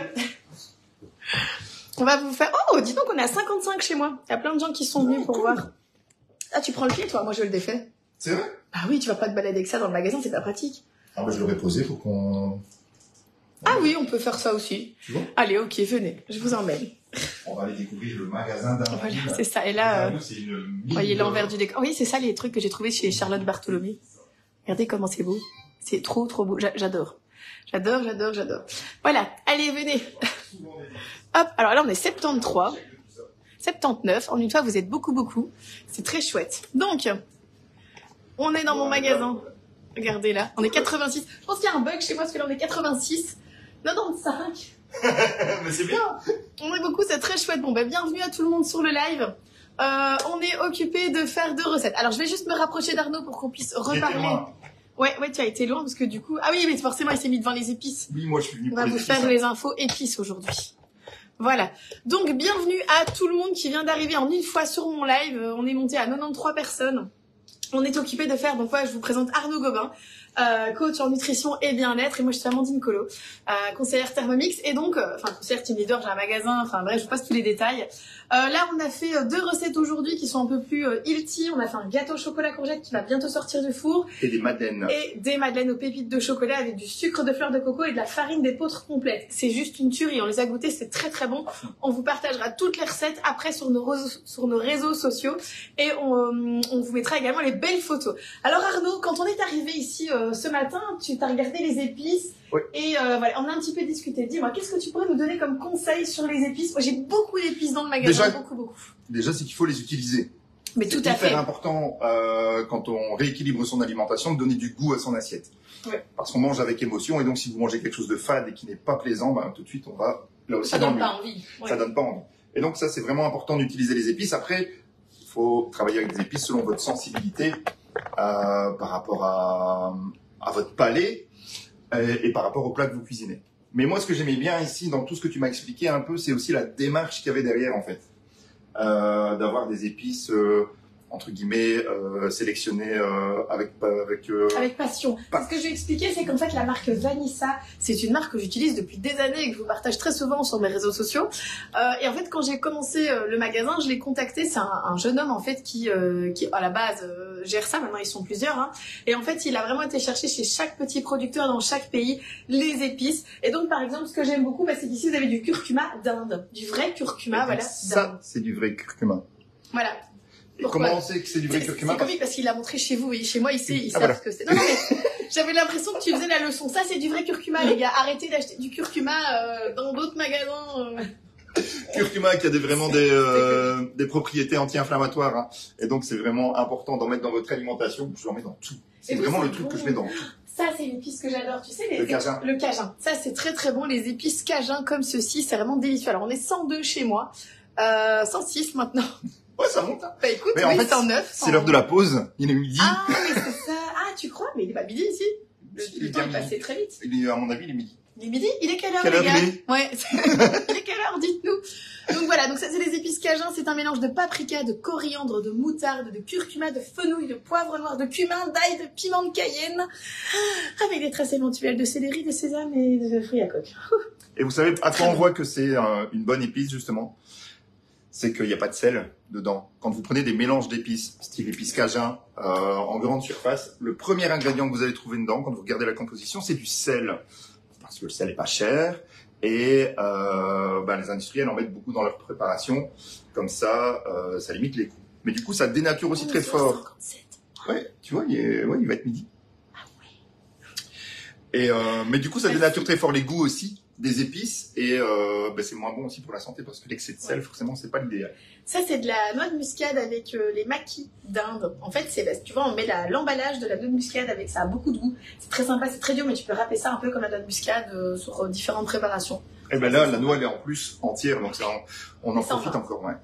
On va vous faire... Oh, dis donc, on est à 55 chez moi. Il y a plein de gens qui sont venus pour voir. Ah, tu prends le pied, toi ? Moi, je le défais. C'est vrai ? Bah oui, tu vas pas te balader avec ça dans le magasin, c'est pas pratique. Ah bah je l'aurais posé pour qu'on... Ah oui, on peut faire ça aussi. Tu vois ? Allez, ok, venez, je vous emmène. On va aller découvrir le magasin d'un... Voilà, c'est ça. Et là, voyez l'envers du décor. Oui, c'est ça les trucs que j'ai trouvés chez Charlotte Bartholomé. Regardez comment c'est beau. C'est trop, trop beau. J'adore. Voilà, allez, venez. Hop, alors là, on est 73, 79. En une fois, vous êtes beaucoup. C'est très chouette. Donc, on est dans mon magasin. Regardez là, on est 86. Je pense qu'il y a un bug chez moi, parce que là, on est 86. 95. Mais c'est bien. On est beaucoup, c'est très chouette. Bon, bienvenue à tout le monde sur le live. On est occupé de faire 2 recettes. Alors, je vais juste me rapprocher d'Arnaud pour qu'on puisse reparler. Ouais, tu as été loin parce que du coup... Ah oui, mais forcément, il s'est mis devant les épices. Oui, moi, je suis venu pour les épices. On va vous faire les infos épices aujourd'hui. Voilà. Donc, bienvenue à tout le monde qui vient d'arriver en une fois sur mon live. On est monté à 93 personnes. On est occupé de faire... Donc, je vous présente Arnaud Gobin, coach en nutrition et bien-être. Et moi, je suis Amandine Colo, conseillère Thermomix. Et donc, conseillère team leader, j'ai un magasin. Bref, je vous passe tous les détails. Là, on a fait 2 recettes aujourd'hui qui sont un peu plus healthy. On a fait un gâteau au chocolat courgette qui va bientôt sortir du four. Et des madeleines. Et des madeleines aux pépites de chocolat avec du sucre de fleur de coco et de la farine d'épeautre complète. C'est juste une tuerie. On les a goûtés, c'est très très bon. On vous partagera toutes les recettes après sur nos réseaux sociaux. Et on vous mettra également les belles photos. Alors Arnaud, quand on est arrivé ici ce matin, tu t'as regardé les épices. Oui. Et voilà, on a un petit peu discuté. Dis-moi, qu'est-ce que tu pourrais nous donner comme conseil sur les épices? Moi, j'ai beaucoup d'épices dans le magasin, beaucoup. Déjà, c'est qu'il faut les utiliser. Mais tout à fait. C'est hyper important quand on rééquilibre son alimentation de donner du goût à son assiette. Ouais. Parce qu'on mange avec émotion et donc si vous mangez quelque chose de fade et qui n'est pas plaisant, ben, tout de suite on va là aussi ça donne pas envie. Ouais. Ça donne pas envie. Et donc ça c'est vraiment important d'utiliser les épices. Après, il faut travailler avec des épices selon votre sensibilité par rapport à votre palais et par rapport au plat que vous cuisinez. Mais moi ce que j'aimais bien ici dans tout ce que tu m'as expliqué un peu, c'est aussi la démarche qu'il y avait derrière en fait. D'avoir des épices entre guillemets sélectionnées avec passion. Ce que je vais expliquer, c'est comme ça que la marque Vanissa, c'est une marque que j'utilise depuis des années et que je vous partage très souvent sur mes réseaux sociaux. Et en fait, quand j'ai commencé le magasin, je l'ai contacté. C'est un jeune homme en fait qui à la base gère ça. Maintenant, ils sont plusieurs. Hein. Et en fait, il a vraiment été chercher chez chaque petit producteur dans chaque pays les épices. Et donc, par exemple, ce que j'aime beaucoup, c'est qu'ici vous avez du curcuma d'Inde, du vrai curcuma, voilà. Ça, c'est du vrai curcuma. Voilà. Et comment on sait que c'est du vrai curcuma? C'est comique parce qu'il l'a montré chez vous et chez moi, ils savent voilà. ce que c'est. Non, mais j'avais l'impression que tu faisais la leçon. Ça, c'est du vrai curcuma, les gars. Arrêtez d'acheter du curcuma dans d'autres magasins. Curcuma qui a vraiment des propriétés anti-inflammatoires. Hein. Et donc, c'est vraiment important d'en mettre dans votre alimentation. Je en mets dans tout. C'est vraiment le truc que je mets dans tout. Ça, c'est une épice que j'adore. Tu sais, le cajun. Le cajun. Ça, c'est très très bon. Les épices cajun comme ceci, c'est vraiment délicieux. Alors, on est 102 chez moi. 106 maintenant. Ouais, ça monte. Hein. Bah écoute, mais oui, en fait, 109. C'est l'heure de la pause. Il est midi. Ah, mais c'est ça. Ah, tu crois? Mais il est pas midi ici. Le temps est passé très vite. À mon avis, il est midi. Il est midi? Il est quelle heure, les gars? Ouais. Il est quelle heure? Dites-nous. Donc voilà, donc ça c'est les épices cajun, c'est un mélange de paprika, de coriandre, de moutarde, de curcuma, de fenouil, de poivre noir, de cumin, d'ail, de piment de Cayenne, avec des traces éventuelles de céleri, de sésame et de fruits à coque. Et vous savez à quoi on voit que c'est une bonne épice justement? C'est qu'il n'y a pas de sel dedans. Quand vous prenez des mélanges d'épices, style épices cajun, en grande surface, le premier ingrédient que vous allez trouver dedans, quand vous regardez la composition, c'est du sel. Parce que le sel est pas cher. Et les industriels en mettent beaucoup dans leur préparation. Comme ça, ça limite les coûts. Mais du coup, ça dénature aussi très fort. 57. Ouais, tu vois, il va être midi. Ah ouais. Et, mais du coup, ça dénature très fort les goûts aussi des épices et c'est moins bon aussi pour la santé parce que l'excès de sel, forcément, c'est pas l'idéal. Ça, c'est de la noix de muscade avec les maquis d'Inde. En fait, tu vois, on met l'emballage de la noix de muscade avec ça a beaucoup de goût. C'est très sympa, c'est très dur, mais tu peux râper ça un peu comme la noix de muscade sur différentes préparations. Et ben là, la noix, elle est en plus entière, donc ça, on en profite encore, ouais.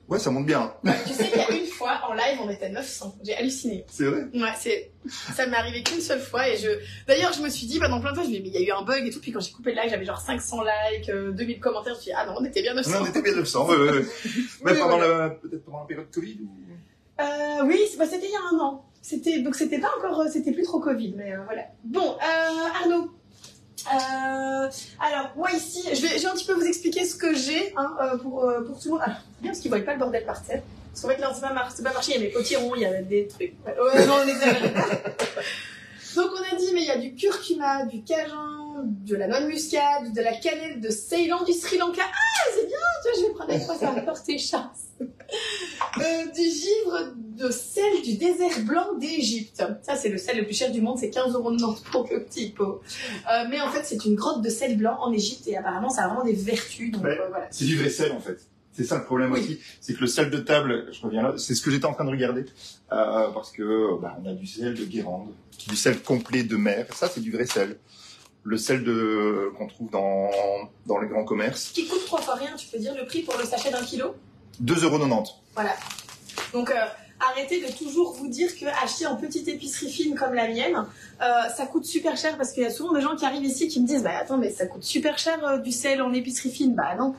Ouais, ça monte bien. Tu sais qu'il y a une fois, en live, on était 900. J'ai halluciné. C'est vrai? Ouais, ça m'est arrivé qu'une seule fois et d'ailleurs, je me suis dit, pendant plein de fois, mais il y a eu un bug et tout, puis quand j'ai coupé le live, j'avais genre 500 likes, 2000 commentaires, je me suis dit, ah non, on était bien 900. Non, on était bien 900, ouais. Mais peut-être pendant la période Covid ou... Oui, c'était il y a un an. Donc c'était pas encore, c'était plus trop Covid, mais voilà. Bon, Arnaud. Alors moi ici, je vais un petit peu vous expliquer ce que j'ai pour tout le monde. Alors, bien parce qu'ils voient pas le bordel par terre. Parce qu'en fait là, c'est pas marché, il y a mes potirons, il y a des trucs. Ouais, non, on exagère. Donc on a dit, mais il y a du curcuma, du cajun, de la noix de muscade, de la cannelle, de Ceylan, du Sri Lanka. Ah, c'est bien, tu vois, je vais prendre avec moi, ça va porter chance. Du givre de sel du désert blanc d'Égypte. Ça, c'est le sel le plus cher du monde, c'est 15,90 € pour le petit pot. Mais en fait, c'est une grotte de sel blanc en Égypte et apparemment, ça a vraiment des vertus. Donc, voilà. C'est du vrai sel, en fait. C'est ça le problème aussi, c'est que le sel de table, je reviens là, c'est ce que j'étais en train de regarder, parce que on a du sel de Guérande, du sel complet de mer, ça c'est du vrai sel. Le sel qu'on trouve dans les grands commerces. Qui coûte 3 fois rien, tu peux dire le prix pour le sachet d'1 kilo? 2,90 €. Voilà. Donc arrêtez de toujours vous dire que acheter en petite épicerie fine comme la mienne, ça coûte super cher parce qu'il y a souvent des gens qui arrivent ici qui me disent attends mais ça coûte super cher du sel en épicerie fine. Bah non.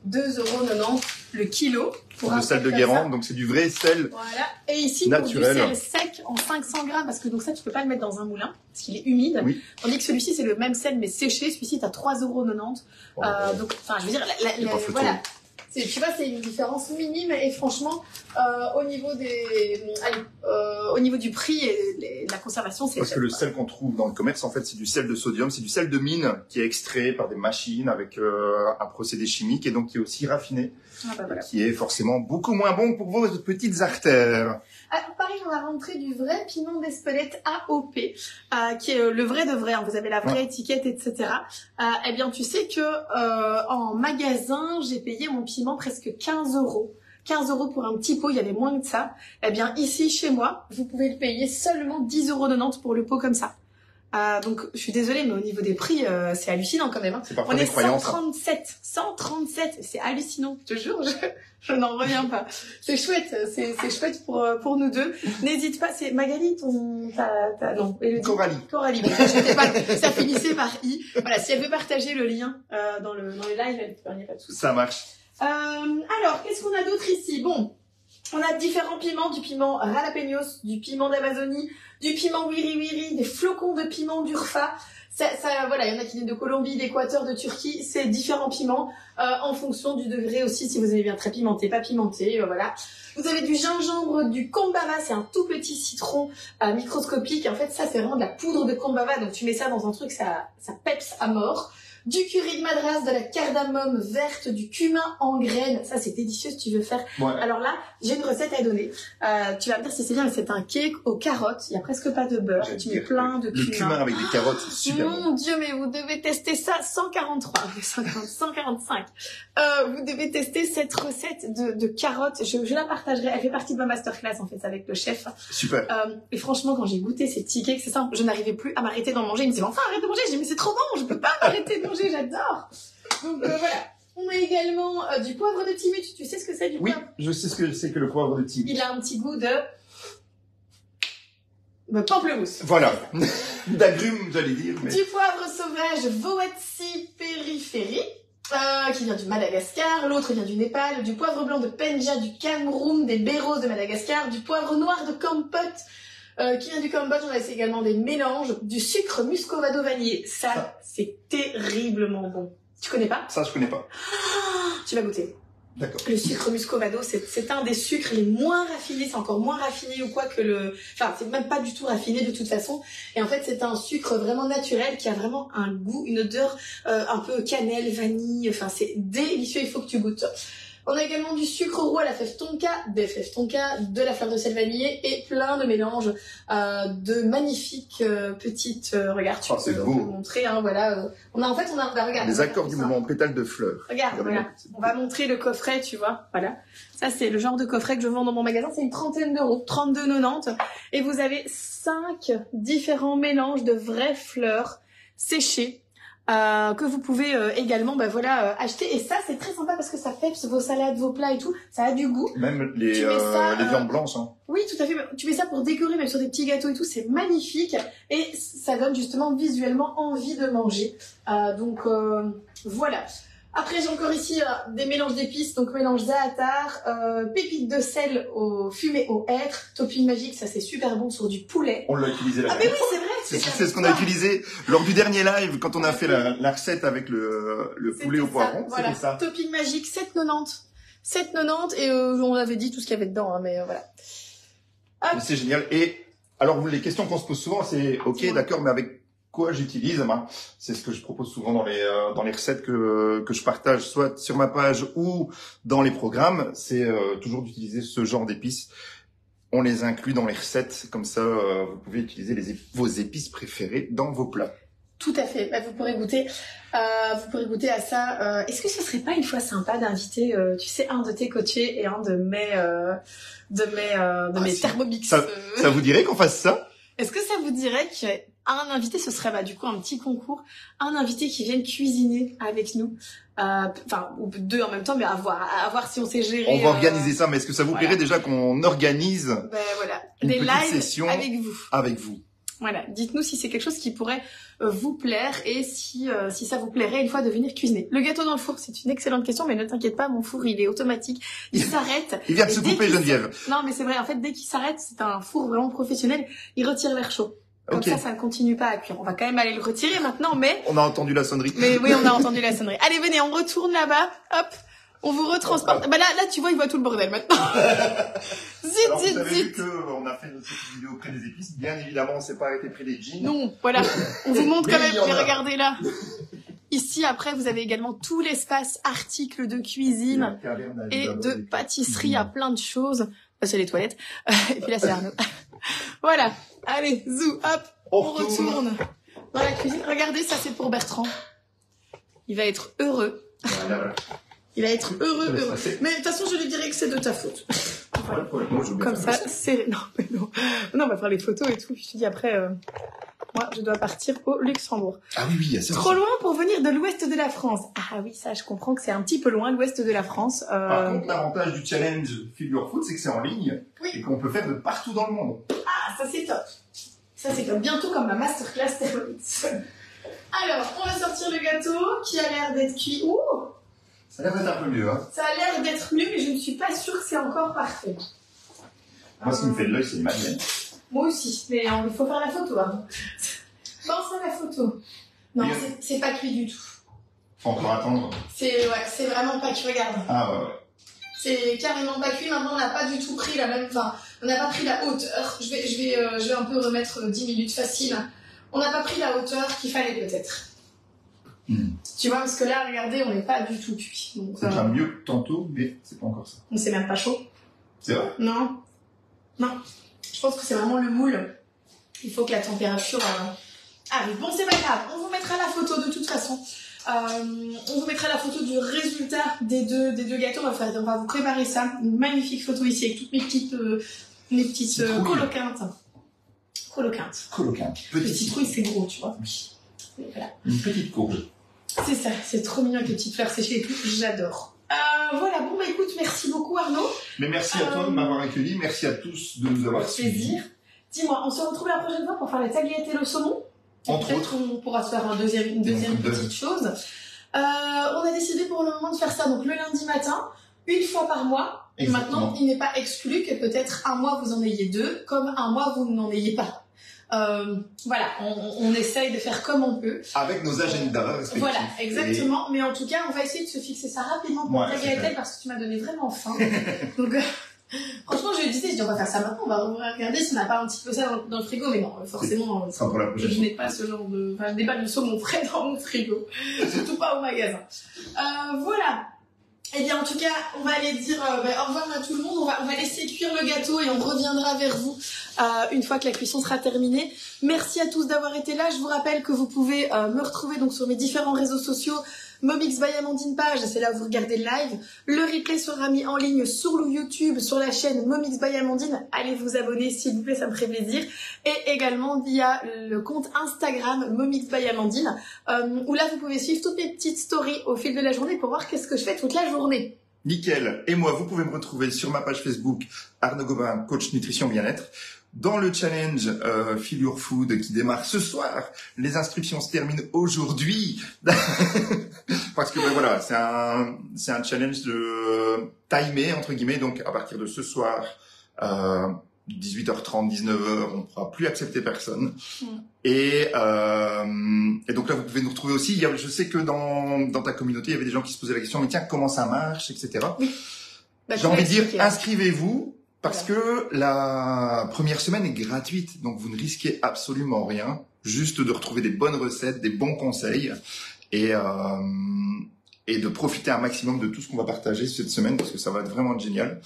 2,90 € le kilo. Pour le sel de Guérande, donc c'est du vrai sel. Voilà. Et ici, naturel. Pour du sel sec en 500 grammes, parce que donc ça, tu peux pas le mettre dans un moulin, parce qu'il est humide. Oui. Tandis que celui-ci, c'est le même sel, mais séché. Celui-ci, t'as 3,90 €. Donc, enfin, je veux dire, voilà. Tu vois, c'est une différence minime et franchement, au niveau au niveau du prix et de la conservation, c'est... Parce que le sel qu'on trouve dans le commerce, en fait, c'est du sel de sodium, c'est du sel de mine qui est extrait par des machines avec un procédé chimique et donc qui est aussi raffiné, voilà. qui est forcément beaucoup moins bon pour vos petites artères. Alors, par pareil, on a rentré du vrai piment d'Espelette AOP, qui est le vrai de vrai, hein, vous avez la vraie étiquette, etc. Eh bien, tu sais que en magasin, j'ai payé mon piment presque 15 €. 15 € pour un petit pot, il y avait moins que ça. Eh bien, ici, chez moi, vous pouvez le payer seulement 10,90 € pour le pot comme ça. Donc, je suis désolée, mais au niveau des prix, c'est hallucinant quand même. Hein. C'est parfois on des est croyances. 137, c'est hallucinant, je te jure, je n'en reviens pas. C'est chouette, c'est chouette pour nous deux. N'hésite pas, c'est Magali, non, Coralie. Coralie, mais ça finissait par I. Voilà, si elle veut partager le lien dans le live, elle peut, il n'y a pas de souci. Ça marche. Alors, qu'est-ce qu'on a d'autre ici? Bon, on a différents piments, du piment jalapenos, du piment d'Amazonie, du piment wiri wiri, des flocons de piment d'Urfa. Voilà, il y en a qui viennent de Colombie, d'Équateur, de Turquie. C'est différents piments en fonction du degré aussi, si vous aimez bien très pimenté, pas pimenté, voilà. Vous avez du gingembre, du kombava, c'est un tout petit citron microscopique. En fait, ça, c'est vraiment de la poudre de kombava. Donc, tu mets ça dans un truc, ça peps à mort. Du curry de madras, de la cardamome verte, du cumin en graines. Ça, c'est délicieux si tu veux faire. Ouais. Alors là, j'ai une recette à donner. Tu vas me dire si c'est bien, mais c'est un cake aux carottes. Il y a presque pas de beurre. Tu mets plein de cumin. Le cumin avec des carottes, c'est super bon. Mon Dieu, mais vous devez tester ça. 145. Vous devez tester cette recette de carottes. Je la partagerai. Elle fait partie de ma masterclass, en fait, avec le chef. Super. Et franchement, quand j'ai goûté ces petits cakes, c'est ça, je n'arrivais plus à m'arrêter d'en manger. Il me disait, mais enfin, arrête de manger. J'ai dit, mais c'est trop bon, je peux pas m'arrêter de manger. J'adore. Donc voilà. On a également du poivre de Timut. Tu sais ce que c'est du poivre? Oui, je sais ce que c'est que le poivre de Timut. Il a un petit goût de pamplemousse. Voilà. D'agrumes, j'allais dire. Mais... Du poivre sauvage Voatsi périphérie. Qui vient du Madagascar, l'autre vient du Népal, du poivre blanc de Penja, du Cameroun, des Béros de Madagascar, du poivre noir de Kampot, qui vient du Cambodge. On a également des mélanges, du sucre muscovado vanillé. Ça, c'est terriblement bon. Tu connais pas? Ça, je connais pas. Tu vas goûter. D'accord. Le sucre muscovado, c'est un des sucres les moins raffinés, c'est encore moins raffiné ou quoi que le... Enfin, c'est même pas du tout raffiné de toute façon. Et en fait, c'est un sucre vraiment naturel qui a vraiment un goût, une odeur un peu cannelle, vanille. Enfin, c'est délicieux, il faut que tu goûtes. On a également du sucre roux à la fève tonka, des fèves tonka, de la fleur de sel vanillée et plein de mélanges de magnifiques petites... regarde, tu peux montrer, hein, voilà. Regarde. Les accords du moment, pétales de fleurs. Regarde, voilà. On va montrer le coffret, tu vois, voilà. Ça, c'est le genre de coffret que je vends dans mon magasin, c'est une trentaine d'euros, 32,90. Et vous avez 5 différents mélanges de vraies fleurs séchées. Que vous pouvez également acheter, et ça c'est très sympa parce que ça peps vos salades, vos plats et tout, ça a du goût. Même les viandes blanches, hein. Oui, tout à fait, tu mets ça pour décorer même sur des petits gâteaux et tout, c'est magnifique et ça donne justement visuellement envie de manger. Voilà. Après, j'ai encore ici des mélanges d'épices, donc mélange za'atar, pépites de sel fumées au hêtre, topping magique, ça c'est super bon sur du poulet. On l'a utilisé là. Ah mais oui, c'est vrai. C'est ce qu'on a utilisé lors du dernier live quand on a fait la recette avec le poulet au poivron. Voilà. C'était ça. Topping magique, 7,90. 7,90 et on avait dit tout ce qu'il y avait dedans, hein, mais voilà. C'est génial. Et alors les questions qu'on se pose souvent, c'est ok, d'accord, mais avec quoi j'utilise? C'est ce que je propose souvent dans les recettes que je partage, soit sur ma page ou dans les programmes. C'est toujours d'utiliser ce genre d'épices. On les inclut dans les recettes, comme ça vous pouvez utiliser vos épices préférées dans vos plats. Tout à fait. Vous pourrez goûter à ça. Est-ce que ce serait pas une fois sympa d'inviter, tu sais, un de tes coachés et un de mes Thermomix. Ça vous dirait qu'on fasse ça? Est-ce que ça vous dirait qu'un invité, ce serait du coup un petit concours, un invité qui vienne cuisiner avec nous, ou deux en même temps, mais à voir si on sait gérer. On va organiser ça, mais est-ce que ça vous plairait déjà qu'on organise des lives session avec vous? Voilà, dites-nous si c'est quelque chose qui pourrait vous plaire et si ça vous plairait une fois de venir cuisiner. Le gâteau dans le four, c'est une excellente question, mais ne t'inquiète pas, mon four il est automatique, il s'arrête. Il vient de se couper, Geneviève. Non, mais c'est vrai, en fait, dès qu'il s'arrête, c'est un four vraiment professionnel, il retire l'air chaud. Comme ça ne continue pas à cuire. On va quand même aller le retirer maintenant, mais... On a entendu la sonnerie. Mais oui, on a entendu la sonnerie. Allez, venez, on retourne là-bas, hop. On vous retransporte. Là, tu vois, il voit tout le bordel maintenant. Alors, vous avez vu qu'on a fait notre petite vidéo près des épices. Bien évidemment, on s'est pas arrêté près des jeans. Non, voilà. On vous montre quand même. Mais regardez là. Ici, après, vous avez également tout l'espace articles de cuisine et de pâtisserie à plein de choses. c'est les toilettes. Et puis là, c'est Arnaud. Voilà. Allez, zou, hop, on retourne dans la cuisine. Regardez, ça, c'est pour Bertrand. Il va être heureux. Voilà. Il va être heureux. Mais de toute façon, je lui dirai que c'est de ta faute. Voilà. Comme ça, c'est... Non, mais non. Non, on va faire les photos et tout. Puis je te dis après, moi, je dois partir au Luxembourg. Ah oui, il y a ça. Trop loin pour venir de l'ouest de la France. Ah oui, ça, je comprends que c'est un petit peu loin, l'ouest de la France. Par contre, l'avantage du challenge Feel Your Food, c'est que c'est en ligne et qu'on peut faire de partout dans le monde. Ah, ça, c'est top. Ça, c'est top. Bientôt comme ma masterclass Thermomix. Alors, on va sortir le gâteau qui a l'air d'être cuit. Ouh! Ça a l'air d'être un peu mieux, hein. Ça a l'air d'être mieux, mais je ne suis pas sûre que c'est encore parfait. Moi, ce qui me fait de l'œil, c'est une madeleine. Moi aussi, mais il faut faire la photo avant. Pense à la photo. Non, c'est pas cuit du tout. Faut encore attendre. C'est vraiment pas cuit, regarde. Ah ouais. C'est carrément pas cuit. Maintenant, on n'a pas du tout pris la même... Enfin, on n'a pas pris la hauteur. Je vais un peu remettre 10 minutes facile. On n'a pas pris la hauteur qu'il fallait peut-être. Tu vois, parce que là, regardez, on n'est pas du tout cuit. C'est déjà mieux que tantôt, mais c'est pas encore ça. C'est même pas chaud. C'est vrai? Non. Je pense que c'est vraiment le moule. Il faut que la température... Ah, mais bon, c'est pas grave. On vous mettra la photo de toute façon. On vous mettra la photo du résultat des deux gâteaux. On va vous préparer ça. Une magnifique photo ici avec toutes mes petites coloquintes. Le citrouille, c'est gros, tu vois. Voilà. Une petite courge. C'est ça, c'est trop mignon avec les petites fleurs séchées et tout. J'adore. Voilà, bon, bah écoute, merci beaucoup Arnaud. Mais merci à toi de m'avoir accueilli. Merci à tous de nous avoir suivis. Plaisir. Dis-moi, on se retrouve la prochaine fois pour faire les tagliatelles au saumon. Entre autres. On pourra se faire une deuxième petite chose. On a décidé pour le moment de faire ça donc le lundi matin, une fois par mois. Exactement. Maintenant, il n'est pas exclu que peut-être un mois vous en ayez deux, comme un mois vous n'en ayez pas. Voilà, on essaye de faire comme on peut. Avec nos agendas respectifs. Voilà, exactement. Mais en tout cas, on va essayer de se fixer ça rapidement pour ta tagliatelle parce que tu m'as donné vraiment faim. Donc, franchement, je disais, on va faire ça maintenant, on va regarder si on n'a pas un petit peu ça dans le frigo. Mais non, forcément, je n'ai pas ce genre de... Enfin, je n'ai pas de saumon frais dans mon frigo. Surtout pas au magasin. Voilà. Eh bien, en tout cas, on va aller dire au revoir à tout le monde. On va laisser cuire le gâteau et on reviendra vers vous une fois que la cuisson sera terminée. Merci à tous d'avoir été là. Je vous rappelle que vous pouvez me retrouver donc sur mes différents réseaux sociaux. Momix by Amandine page, c'est là où vous regardez le live. Le replay sera mis en ligne sur le YouTube, sur la chaîne Momix by Amandine. Allez vous abonner s'il vous plaît, ça me ferait plaisir. Et également via le compte Instagram Momix by Amandine, où là vous pouvez suivre toutes mes petites stories au fil de la journée pour voir qu'est-ce que je fais toute la journée. Nickel. Et moi, vous pouvez me retrouver sur ma page Facebook Arnaud Gobin, coach nutrition bien-être. Dans le challenge Feel Your Food qui démarre ce soir, les inscriptions se terminent aujourd'hui parce que voilà, c'est un challenge de timé entre guillemets, donc à partir de ce soir 18h30, 19h, on ne pourra plus accepter personne. Et donc là, vous pouvez nous retrouver aussi. Je sais que dans ta communauté, il y avait des gens qui se posaient la question, mais tiens, comment ça marche, etc. Oui. J'ai envie de dire, inscrivez-vous. Parce que la première semaine est gratuite, donc vous ne risquez absolument rien, juste de retrouver des bonnes recettes, des bons conseils et de profiter un maximum de tout ce qu'on va partager cette semaine parce que ça va être vraiment génial.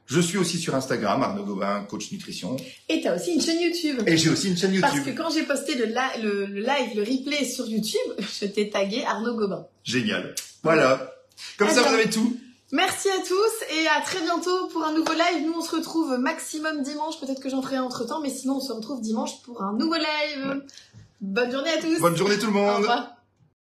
Je suis aussi sur Instagram, Arnaud Gobin, coach nutrition. Et t'as aussi une chaîne YouTube. Et j'ai aussi une chaîne YouTube. Parce que quand j'ai posté le live, le replay sur YouTube, je t'ai tagué Arnaud Gobin. Génial. Voilà. Comme ça, vous avez tout. Merci à tous et à très bientôt pour un nouveau live. Nous, on se retrouve maximum dimanche. Peut-être que j'en ferai entre temps, mais sinon, on se retrouve dimanche pour un nouveau live. Bonne journée à tous. Bonne journée tout le monde. Au revoir.